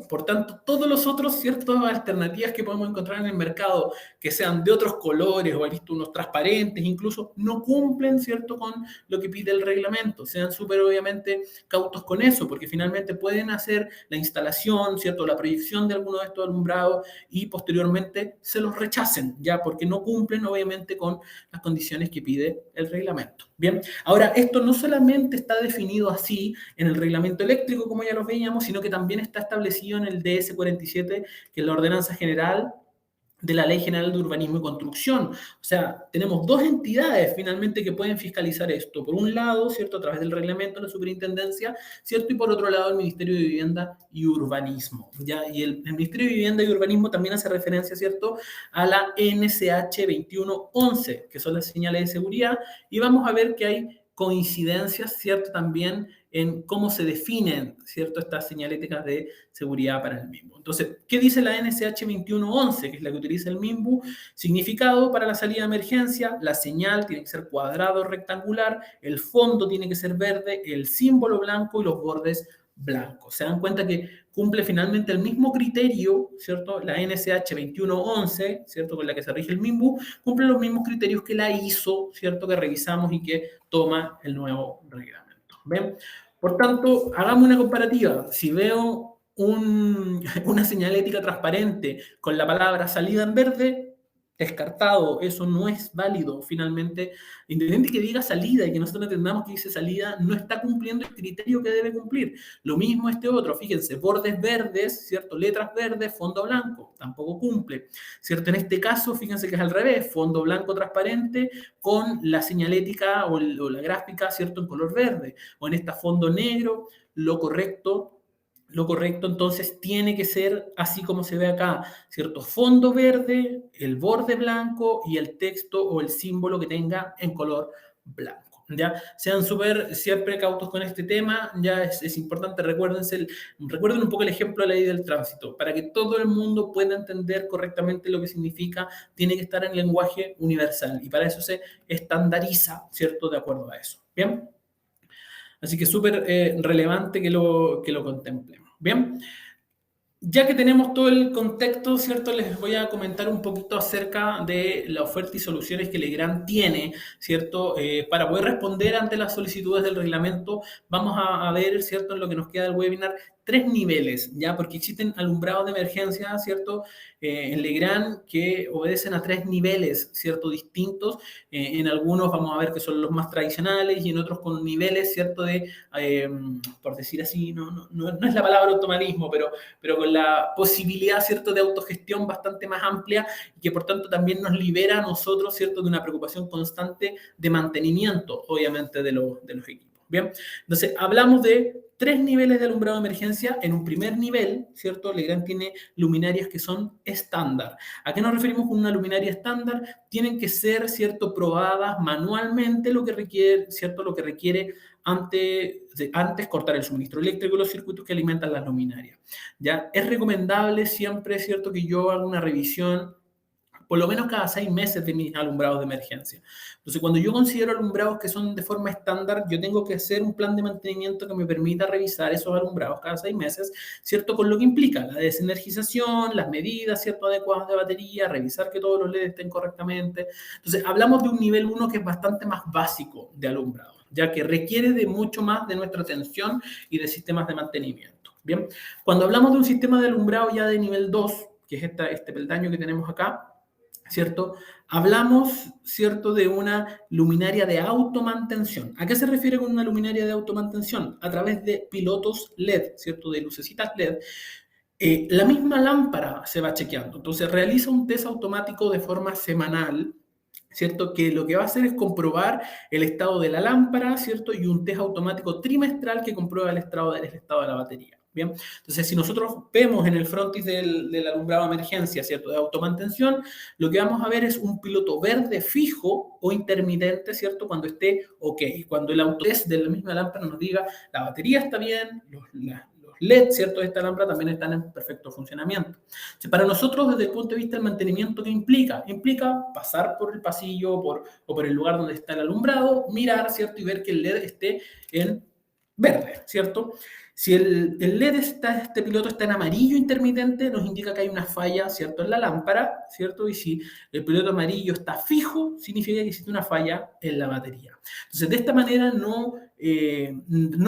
A: Por tanto, todos los otros, ciertas alternativas que podemos encontrar en el mercado, que sean de otros colores o visto unos transparentes, incluso no cumplen, ¿cierto?, con lo que pide el reglamento. Sean súper, obviamente, cautos con eso, porque finalmente pueden hacer la instalación, ¿cierto?, la proyección de alguno de estos alumbrados y posteriormente se los rechacen, ya, porque no cumplen, obviamente, con las condiciones que pide el reglamento. Bien, ahora, esto no solamente está definido así en el reglamento eléctrico, como ya lo veíamos, sino que también está establecido en el DS-47, que es la ordenanza general de la Ley General de Urbanismo y Construcción. O sea, tenemos dos entidades finalmente que pueden fiscalizar esto. Por un lado, ¿cierto?, a través del reglamento de la superintendencia, ¿cierto? Y por otro lado, el Ministerio de Vivienda y Urbanismo. ¿Ya? Y el Ministerio de Vivienda y Urbanismo también hace referencia, ¿cierto?, a la NCH 2111, que son las señales de seguridad, y vamos a ver que hay coincidencias, ¿cierto?, también en cómo se definen, ¿cierto?, estas señaléticas de seguridad para el mismo. Entonces, ¿qué dice la NCH 2111, que es la que utiliza el MIMBU? Significado para la salida de emergencia: la señal tiene que ser cuadrado o rectangular, el fondo tiene que ser verde, el símbolo blanco y los bordes blancos. Se dan cuenta que cumple finalmente el mismo criterio, ¿cierto? La NCH 2111, ¿cierto?, con la que se rige el MIMBU, cumple los mismos criterios que la ISO, ¿cierto?, que revisamos y que toma el nuevo reglamento. ¿Ven? Por tanto, hagamos una comparativa. Si veo una señalética transparente con la palabra salida en verde, descartado, eso no es válido. Finalmente, independiente que diga salida y que nosotros entendamos que dice salida, no está cumpliendo el criterio que debe cumplir. Lo mismo este otro, fíjense, bordes verdes, ¿cierto?, letras verdes, fondo blanco, tampoco cumple, ¿cierto? En este caso, fíjense que es al revés, fondo blanco transparente con la señalética o la gráfica, ¿cierto?, en color verde, o en este fondo negro. Lo correcto entonces tiene que ser así como se ve acá, ¿cierto? Fondo verde, el borde blanco y el texto o el símbolo que tenga en color blanco. ¿Ya? Sean súper siempre cautos con este tema, ya es importante, recuerden un poco el ejemplo de la ley del tránsito, para que todo el mundo pueda entender correctamente lo que significa, tiene que estar en lenguaje universal y para eso se estandariza, ¿cierto?, de acuerdo a eso. ¿Bien? Así que es súper relevante que lo contemplemos. Bien, ya que tenemos todo el contexto, ¿cierto?, les voy a comentar un poquito acerca de la oferta y soluciones que Legrand tiene, ¿cierto? Para poder responder ante las solicitudes del reglamento, vamos a ver, ¿cierto?, en lo que nos queda del webinar, tres niveles, ¿ya? Porque existen alumbrados de emergencia, ¿cierto? En Legrand que obedecen a tres niveles, ¿cierto? Distintos. En algunos vamos a ver que son los más tradicionales y en otros con niveles, ¿cierto? Por decir así, no es la palabra automatismo, pero con la posibilidad, ¿cierto? De autogestión bastante más amplia y que por tanto también nos libera a nosotros, ¿cierto? De una preocupación constante de mantenimiento, obviamente, de los equipos. Bien, entonces hablamos de tres niveles de alumbrado de emergencia. En un primer nivel, ¿cierto? Legrand tiene luminarias que son estándar. ¿A qué nos referimos con una luminaria estándar? Tienen que ser, ¿cierto? Probadas manualmente, lo que requiere, ¿cierto? Lo que requiere antes cortar el suministro eléctrico y los circuitos que alimentan las luminarias. ¿Ya? Es recomendable siempre, ¿cierto? Que yo haga una revisión por lo menos cada 6 meses de mis alumbrados de emergencia. Entonces, cuando yo considero alumbrados que son de forma estándar, yo tengo que hacer un plan de mantenimiento que me permita revisar esos alumbrados cada 6 meses, ¿cierto? Con lo que implica la desenergización, las medidas, ¿cierto? Adecuadas de batería, revisar que todos los LEDs estén correctamente. Entonces, hablamos de un nivel 1 que es bastante más básico de alumbrado, ya que requiere de mucho más de nuestra atención y de sistemas de mantenimiento. Bien, cuando hablamos de un sistema de alumbrado ya de nivel 2, que es este peldaño que tenemos acá, ¿cierto? Hablamos, ¿cierto?, de una luminaria de automantención. ¿A qué se refiere con una luminaria de automantención? A través de pilotos LED, ¿cierto?, de lucecitas LED. La misma lámpara se va chequeando. Entonces, realiza un test automático de forma semanal, ¿cierto? Que lo que va a hacer es comprobar el estado de la lámpara, ¿cierto? Y un test automático trimestral que comprueba el estado de la batería. Bien, entonces si nosotros vemos en el frontis del alumbrado de emergencia, ¿cierto? De automantención, lo que vamos a ver es un piloto verde fijo o intermitente, ¿cierto? Cuando esté ok, cuando el autotest de la misma lámpara nos diga la batería está bien, los LED, ¿cierto? De esta lámpara también están en perfecto funcionamiento. Entonces, para nosotros, desde el punto de vista del mantenimiento, ¿qué implica? Implica pasar por el pasillo o por el lugar donde está el alumbrado, mirar, ¿cierto? Y ver que el LED esté en verde, ¿cierto? Si el LED este piloto está en amarillo intermitente, nos indica que hay una falla, ¿cierto?, en la lámpara, ¿cierto? Y si el piloto amarillo está fijo, significa que existe una falla en la batería. Entonces, de esta manera no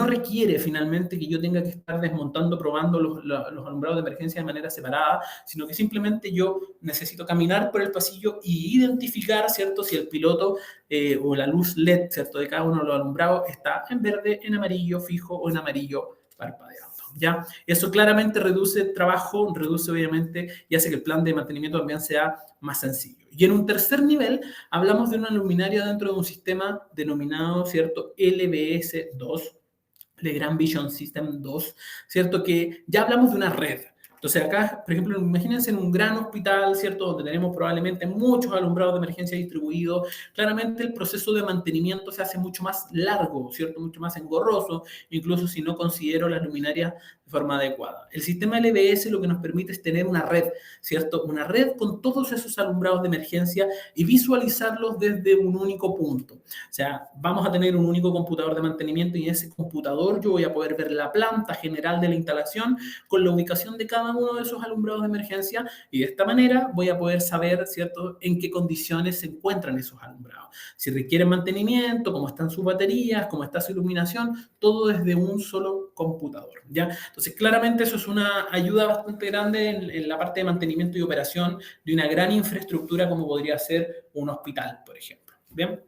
A: requiere finalmente que yo tenga que estar desmontando, probando los alumbrados de emergencia de manera separada, sino que simplemente yo necesito caminar por el pasillo y identificar, ¿cierto?, si el piloto o la luz LED, ¿cierto?, de cada uno de los alumbrados está en verde, en amarillo fijo o en amarillo parpadeando. ¿Ya? Eso claramente reduce el trabajo, reduce obviamente y hace que el plan de mantenimiento también sea más sencillo. Y en un tercer nivel hablamos de una luminaria dentro de un sistema denominado, ¿cierto?, LVS2, Legrand Vision System 2, ¿cierto? Que ya hablamos de una red. Entonces acá, por ejemplo, imagínense en un gran hospital, ¿cierto? Donde tenemos probablemente muchos alumbrados de emergencia distribuidos. Claramente el proceso de mantenimiento se hace mucho más largo, ¿cierto? Mucho más engorroso, incluso si no considero las luminarias de forma adecuada. El sistema LVS lo que nos permite es tener una red, ¿cierto? Una red con todos esos alumbrados de emergencia y visualizarlos desde un único punto. O sea, vamos a tener un único computador de mantenimiento y en ese computador yo voy a poder ver la planta general de la instalación con la ubicación de cada uno de esos alumbrados de emergencia y de esta manera voy a poder saber, ¿cierto?, en qué condiciones se encuentran esos alumbrados. Si requieren mantenimiento, cómo están sus baterías, cómo está su iluminación, todo desde un solo computador, ¿ya? Entonces, claramente eso es una ayuda bastante grande en la parte de mantenimiento y operación de una gran infraestructura como podría ser un hospital, por ejemplo, ¿bien?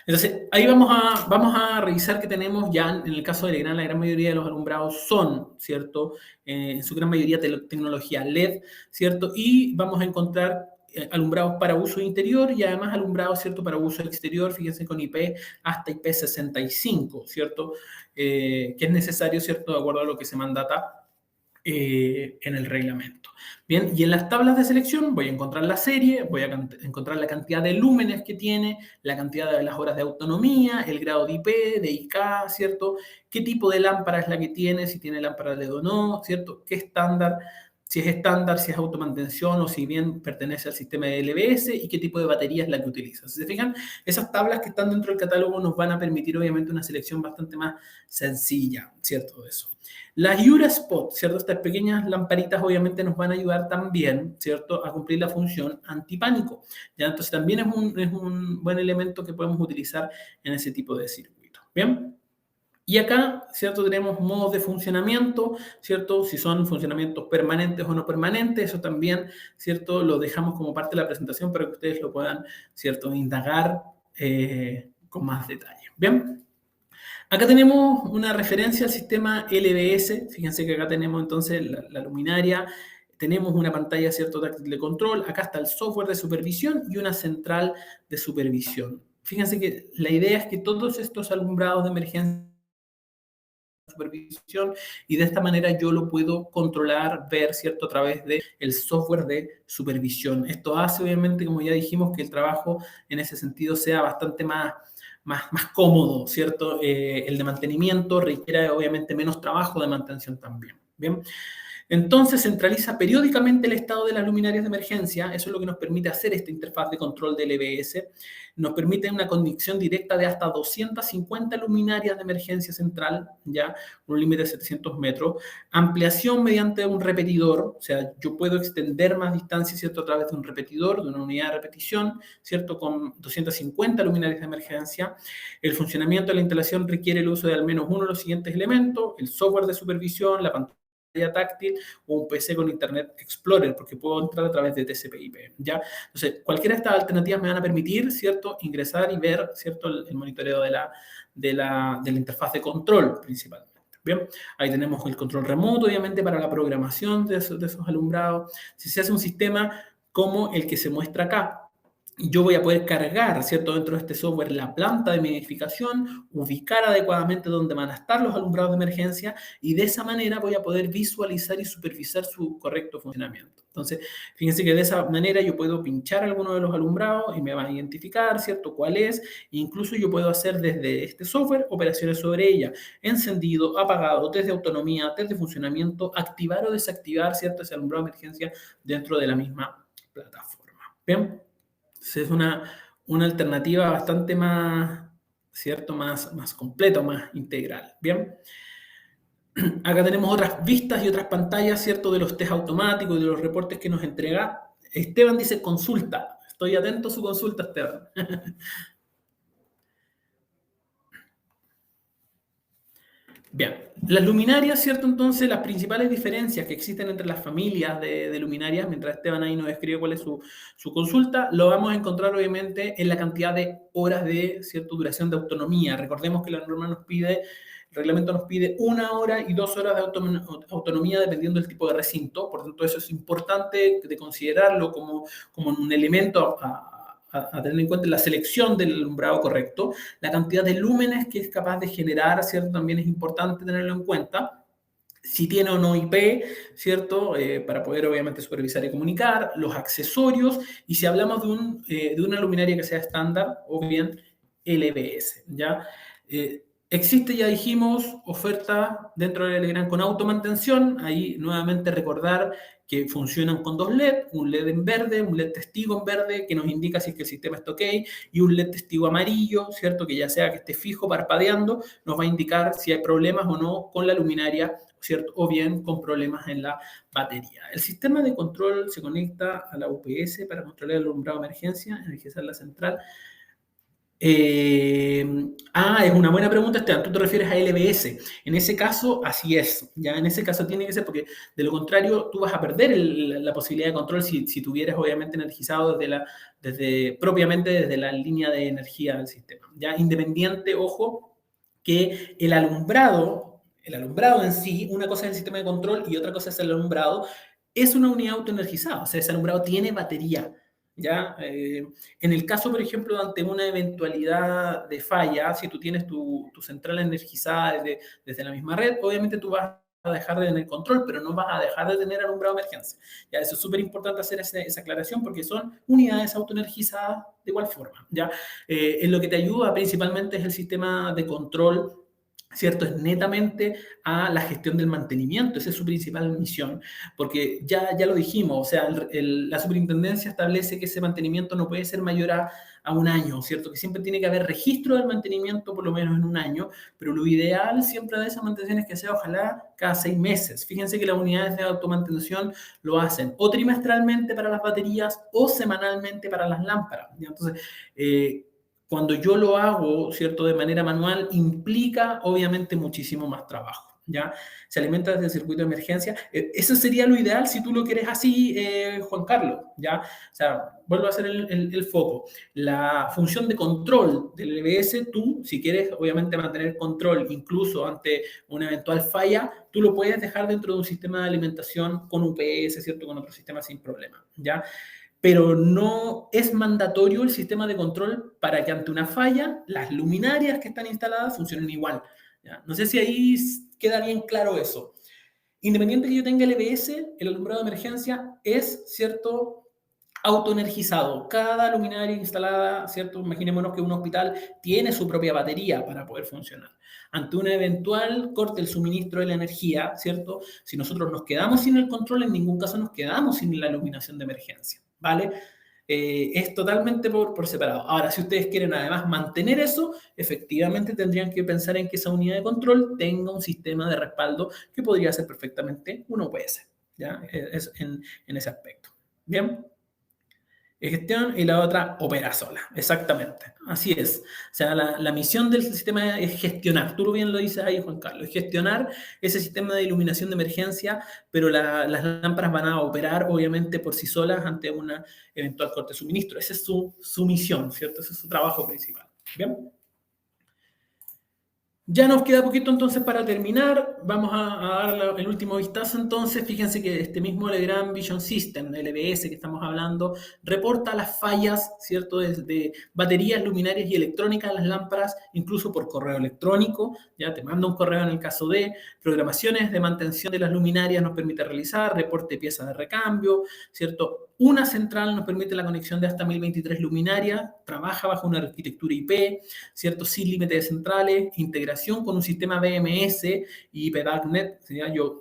A: Entonces, ahí vamos a revisar que tenemos ya, en el caso de Legrand, la gran mayoría de los alumbrados son, ¿cierto? En su gran mayoría tecnología LED, ¿cierto? Y vamos a encontrar alumbrados para uso interior y además alumbrados, ¿cierto?, para uso exterior, fíjense, con IP hasta IP65, ¿cierto? Que es necesario, ¿cierto?, de acuerdo a lo que se mandata en el reglamento. Bien, y en las tablas de selección voy a encontrar la serie, voy a encontrar la cantidad de lúmenes que tiene, la cantidad de las horas de autonomía, el grado de IP, de IK, ¿cierto? ¿Qué tipo de lámpara es la que tiene? Si tiene lámpara LED o no, ¿cierto? ¿Qué estándar? Si es estándar, si es automantención o si bien pertenece al sistema de LVS y qué tipo de batería es la que utiliza. Si se fijan, esas tablas que están dentro del catálogo nos van a permitir obviamente una selección bastante más sencilla, ¿cierto? De eso. Las Ura-Spot, ¿cierto? Estas pequeñas lamparitas obviamente nos van a ayudar también, ¿cierto?, a cumplir la función antipánico, ¿ya? Entonces también es un buen elemento que podemos utilizar en ese tipo de circuito. ¿Bien? Y acá, ¿cierto? Tenemos modos de funcionamiento, ¿cierto? Si son funcionamientos permanentes o no permanentes, eso también, ¿cierto? Lo dejamos como parte de la presentación para que ustedes lo puedan, ¿cierto? Indagar con más detalle. Bien. Acá tenemos una referencia al sistema LBS. Fíjense que acá tenemos entonces la luminaria, tenemos una pantalla, ¿cierto? Táctil de control. Acá está el software de supervisión y una central de supervisión. Fíjense que la idea es que todos estos alumbrados de emergencia supervisión y de esta manera yo lo puedo controlar, ver, ¿cierto? A través del software de supervisión. Esto hace, obviamente, como ya dijimos, que el trabajo en ese sentido sea bastante más cómodo, ¿cierto? El de mantenimiento requiere, obviamente, menos trabajo de mantención también. Bien. Entonces centraliza periódicamente el estado de las luminarias de emergencia, eso es lo que nos permite hacer esta interfaz de control del EBS, nos permite una conexión directa de hasta 250 luminarias de emergencia central, ya un límite de 700 metros, ampliación mediante un repetidor, o sea, yo puedo extender más distancia, ¿cierto?, a través de un repetidor, de una unidad de repetición, ¿cierto?, con 250 luminarias de emergencia. El funcionamiento de la instalación requiere el uso de al menos uno de los siguientes elementos: el software de supervisión, la pantalla táctil o un PC con Internet Explorer, porque puedo entrar a través de TCP/IP, ¿ya? Entonces, cualquiera de estas alternativas me van a permitir, ¿cierto?, ingresar y ver, ¿cierto?, el monitoreo de la interfaz de control, principalmente. Bien, ahí tenemos el control remoto, obviamente, para la programación de esos alumbrados. Si se hace un sistema como el que se muestra acá, yo voy a poder cargar, ¿cierto?, dentro de este software la planta de mi edificación, ubicar adecuadamente dónde van a estar los alumbrados de emergencia y de esa manera voy a poder visualizar y supervisar su correcto funcionamiento. Entonces, fíjense que de esa manera yo puedo pinchar alguno de los alumbrados y me va a identificar, ¿cierto?, cuál es. E incluso yo puedo hacer desde este software operaciones sobre ella: encendido, apagado, test de autonomía, test de funcionamiento, activar o desactivar, ¿cierto?, ese alumbrado de emergencia dentro de la misma plataforma. Bien. Es una alternativa bastante más, ¿cierto? Más completa, más integral. Bien. Acá tenemos otras vistas y otras pantallas, ¿cierto?, de los test automáticos y de los reportes que nos entrega. Esteban dice consulta. Estoy atento a su consulta, Esteban. Bien, las luminarias, ¿cierto? Entonces, las principales diferencias que existen entre las familias de luminarias, mientras Esteban ahí nos escribe cuál es su consulta, lo vamos a encontrar obviamente en la cantidad de horas de, ¿cierto?, duración de autonomía. Recordemos que la norma nos pide, el reglamento nos pide 1 hora y 2 horas de autonomía dependiendo del tipo de recinto. Por tanto, eso es importante de considerarlo como un elemento a tener en cuenta la selección del alumbrado correcto. La cantidad de lúmenes que es capaz de generar, ¿cierto?, también es importante tenerlo en cuenta. Si tiene o no IP, ¿cierto?, para poder obviamente supervisar y comunicar, los accesorios, y si hablamos de una luminaria que sea estándar o bien LBS, ¿ya? Existe, ya dijimos, oferta dentro del Legrand con automantención. Ahí nuevamente recordar que funcionan con 2 LED, un LED en verde, un LED testigo en verde, que nos indica si es que el sistema está ok, y un LED testigo amarillo, ¿cierto?, que ya sea que esté fijo parpadeando, nos va a indicar si hay problemas o no con la luminaria, ¿cierto?, o bien con problemas en la batería. El sistema de control se conecta a la UPS para controlar el alumbrado de emergencia, energizar la central. Es una buena pregunta, Esteban. Tú te refieres a LBS. En ese caso, así es. Ya en ese caso tiene que ser, porque de lo contrario, tú vas a perder la posibilidad de control si tuvieras obviamente energizado propiamente desde la línea de energía del sistema. Ya independiente, ojo, que el alumbrado en sí, una cosa es el sistema de control y otra cosa es el alumbrado, es una unidad autoenergizada. O sea, ese alumbrado tiene batería. ¿Ya? En el caso, por ejemplo, ante una eventualidad de falla, si tú tienes tu central energizada desde la misma red, obviamente tú vas a dejar de tener control, pero no vas a dejar de tener alumbrado de emergencia. ¿Ya? Eso es súper importante hacer esa aclaración porque son unidades autoenergizadas de igual forma. ¿Ya? En lo que te ayuda principalmente es el sistema de control, ¿cierto? Es netamente a la gestión del mantenimiento, esa es su principal misión, porque ya lo dijimos, o sea, la superintendencia establece que ese mantenimiento no puede ser mayor a 1 año, ¿cierto? Que siempre tiene que haber registro del mantenimiento por lo menos en 1 año, pero lo ideal siempre de esa mantención es que sea ojalá cada 6 meses. Fíjense que las unidades de automantención lo hacen o trimestralmente para las baterías o semanalmente para las lámparas, ¿ya? Entonces, cuando yo lo hago, ¿cierto?, de manera manual, implica obviamente muchísimo más trabajo, ¿ya? Se alimenta desde el circuito de emergencia. Eso sería lo ideal si tú lo quieres así, Juan Carlos, ¿ya? O sea, vuelvo a hacer el foco. La función de control del LBS, tú, si quieres obviamente mantener control incluso ante una eventual falla, tú lo puedes dejar dentro de un sistema de alimentación con UPS, ¿cierto?, con otro sistema sin problema, ¿ya? Pero no es mandatorio el sistema de control para que ante una falla las luminarias que están instaladas funcionen igual, ¿ya? No sé si ahí queda bien claro eso. Independiente que yo tenga el EBS, el alumbrado de emergencia es, ¿cierto?, autoenergizado. Cada luminaria instalada, ¿cierto? Imaginémonos que un hospital tiene su propia batería para poder funcionar. Ante un eventual corte del suministro de la energía, ¿cierto? Si nosotros nos quedamos sin el control, en ningún caso nos quedamos sin la iluminación de emergencia, ¿vale? Es totalmente por separado. Ahora, si ustedes quieren además mantener eso, efectivamente tendrían que pensar en que esa unidad de control tenga un sistema de respaldo que podría ser perfectamente un OPS, ¿ya? Es en ese aspecto. Bien. Gestión y la otra opera sola, exactamente, así es. O sea, la misión del sistema es gestionar, tú bien lo dices ahí, Juan Carlos, es gestionar ese sistema de iluminación de emergencia, pero las lámparas van a operar obviamente por sí solas ante una eventual corte de suministro. Esa es su misión, ¿cierto? Ese es su trabajo principal. Bien. Ya nos queda poquito entonces para terminar. Vamos a dar el último vistazo entonces. Fíjense que este mismo Legrand Vision System, LVS que estamos hablando, reporta las fallas, ¿cierto?, de baterías, luminarias y electrónicas en las lámparas, incluso por correo electrónico. Ya te manda un correo en el caso de programaciones de mantención de las luminarias, nos permite realizar, reporte de piezas de recambio, ¿cierto? Una central nos permite la conexión de hasta 1023 luminarias, trabaja bajo una arquitectura IP, ¿cierto?, sin límite de centrales, integración con un sistema BMS y IPDACnet.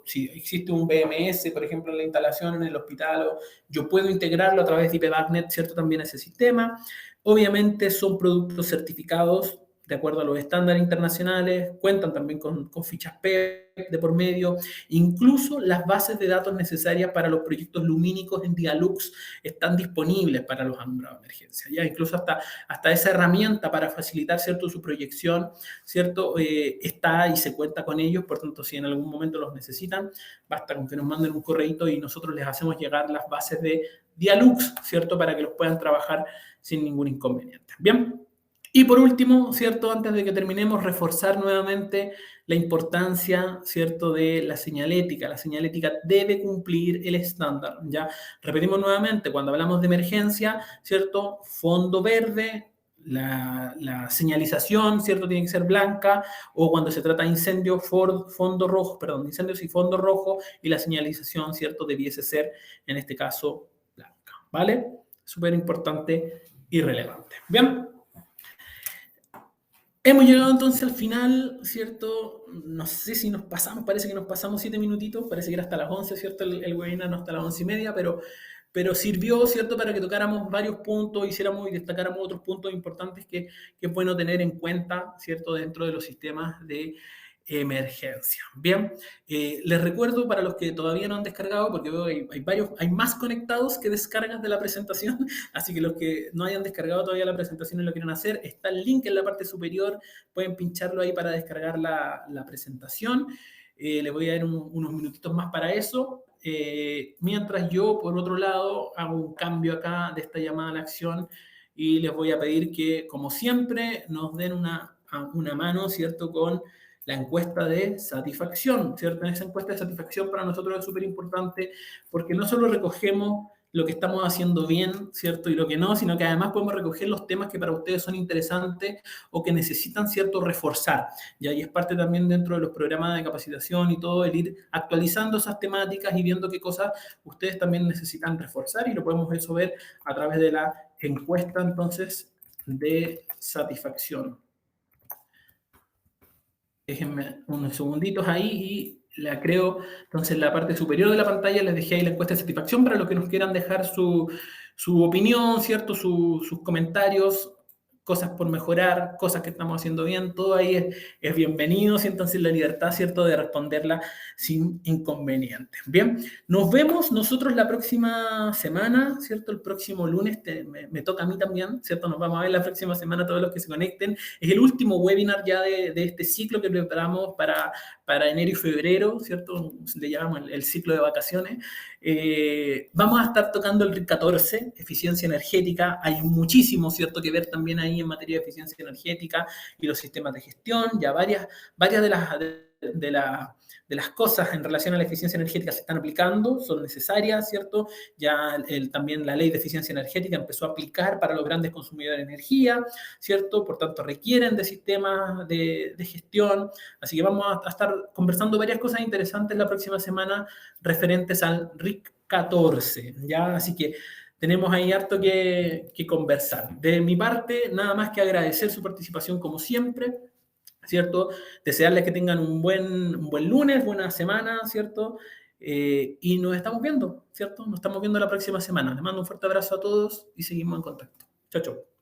A: Si existe un BMS, por ejemplo, en la instalación en el hospital, yo puedo integrarlo a través de IPDACnet, ¿cierto?, también ese sistema. Obviamente son productos certificados de acuerdo a los estándares internacionales, cuentan también con fichas PEP de por medio, incluso las bases de datos necesarias para los proyectos lumínicos en Dialux están disponibles para los alumbrados de emergencia, ¿ya? Incluso hasta esa herramienta para facilitar, ¿cierto?, su proyección, ¿cierto?, está y se cuenta con ellos, por tanto, si en algún momento los necesitan, basta con que nos manden un correíto y nosotros les hacemos llegar las bases de Dialux, ¿cierto?, para que los puedan trabajar sin ningún inconveniente. Bien. Y por último, ¿cierto?, antes de que terminemos, reforzar nuevamente la importancia, ¿cierto?, de la señalética. La señalética debe cumplir el estándar, ¿ya? Repetimos nuevamente, cuando hablamos de emergencia, ¿cierto?, fondo verde, la señalización, ¿cierto?, tiene que ser blanca, o cuando se trata de incendios, fondo rojo, perdón, incendios y fondo rojo, y la señalización, ¿cierto?, debiese ser, en este caso, blanca, ¿vale? Súper importante y relevante. Bien. Hemos llegado entonces al final, ¿cierto? No sé si nos pasamos, parece que nos pasamos 7 minutitos, parece que era hasta las 11, ¿cierto? El webinar no hasta las 11:30, pero sirvió, ¿cierto?, para que tocáramos varios puntos, hiciéramos y destacáramos otros puntos importantes que es bueno tener en cuenta, ¿cierto?, dentro de los sistemas de emergencia. Bien, les recuerdo para los que todavía no han descargado, porque veo que hay más conectados que descargas de la presentación, así que los que no hayan descargado todavía la presentación y lo quieren hacer, está el link en la parte superior, pueden pincharlo ahí para descargar la presentación. Les voy a dar unos minutitos más para eso. Mientras yo, por otro lado, hago un cambio acá de esta llamada a la acción y les voy a pedir que, como siempre, nos den una mano, ¿cierto?, con la encuesta de satisfacción, ¿cierto? Esa encuesta de satisfacción para nosotros es súper importante porque no solo recogemos lo que estamos haciendo bien, ¿cierto?, y lo que no, sino que además podemos recoger los temas que para ustedes son interesantes o que necesitan, ¿cierto?, reforzar. Y ahí es parte también dentro de los programas de capacitación y todo, el ir actualizando esas temáticas y viendo qué cosas ustedes también necesitan reforzar, y lo podemos eso ver a través de la encuesta, entonces, de satisfacción. Déjenme unos segunditos ahí y la creo. Entonces, en la parte superior de la pantalla les dejé ahí la encuesta de satisfacción para los que nos quieran dejar su opinión, ¿cierto?, sus comentarios cosas por mejorar, cosas que estamos haciendo bien, todo ahí es bienvenido, siéntanse en la libertad, ¿cierto?, de responderla sin inconvenientes. Bien, nos vemos nosotros la próxima semana, ¿cierto? El próximo lunes me toca a mí también, ¿cierto? Nos vamos a ver la próxima semana todos los que se conecten. Es el último webinar ya de este ciclo que preparamos para enero y febrero, ¿cierto? Le llamamos el ciclo de vacaciones. Vamos a estar tocando el RIC 14, eficiencia energética. Hay muchísimo, ¿cierto?, que ver también ahí en materia de eficiencia energética y los sistemas de gestión. Ya varias de las cosas en relación a la eficiencia energética se están aplicando, son necesarias, ¿cierto? Ya también la ley de eficiencia energética empezó a aplicar para los grandes consumidores de energía, ¿cierto? Por tanto, requieren de sistemas de gestión. Así que vamos a estar conversando varias cosas interesantes la próxima semana referentes al RIC 14, ¿ya? Así que tenemos ahí harto que conversar. De mi parte, nada más que agradecer su participación como siempre, ¿cierto? Desearles que tengan un buen lunes, buena semana, ¿cierto? Y nos estamos viendo, ¿cierto? Nos estamos viendo la próxima semana. Les mando un fuerte abrazo a todos y seguimos en contacto. Chao, chao.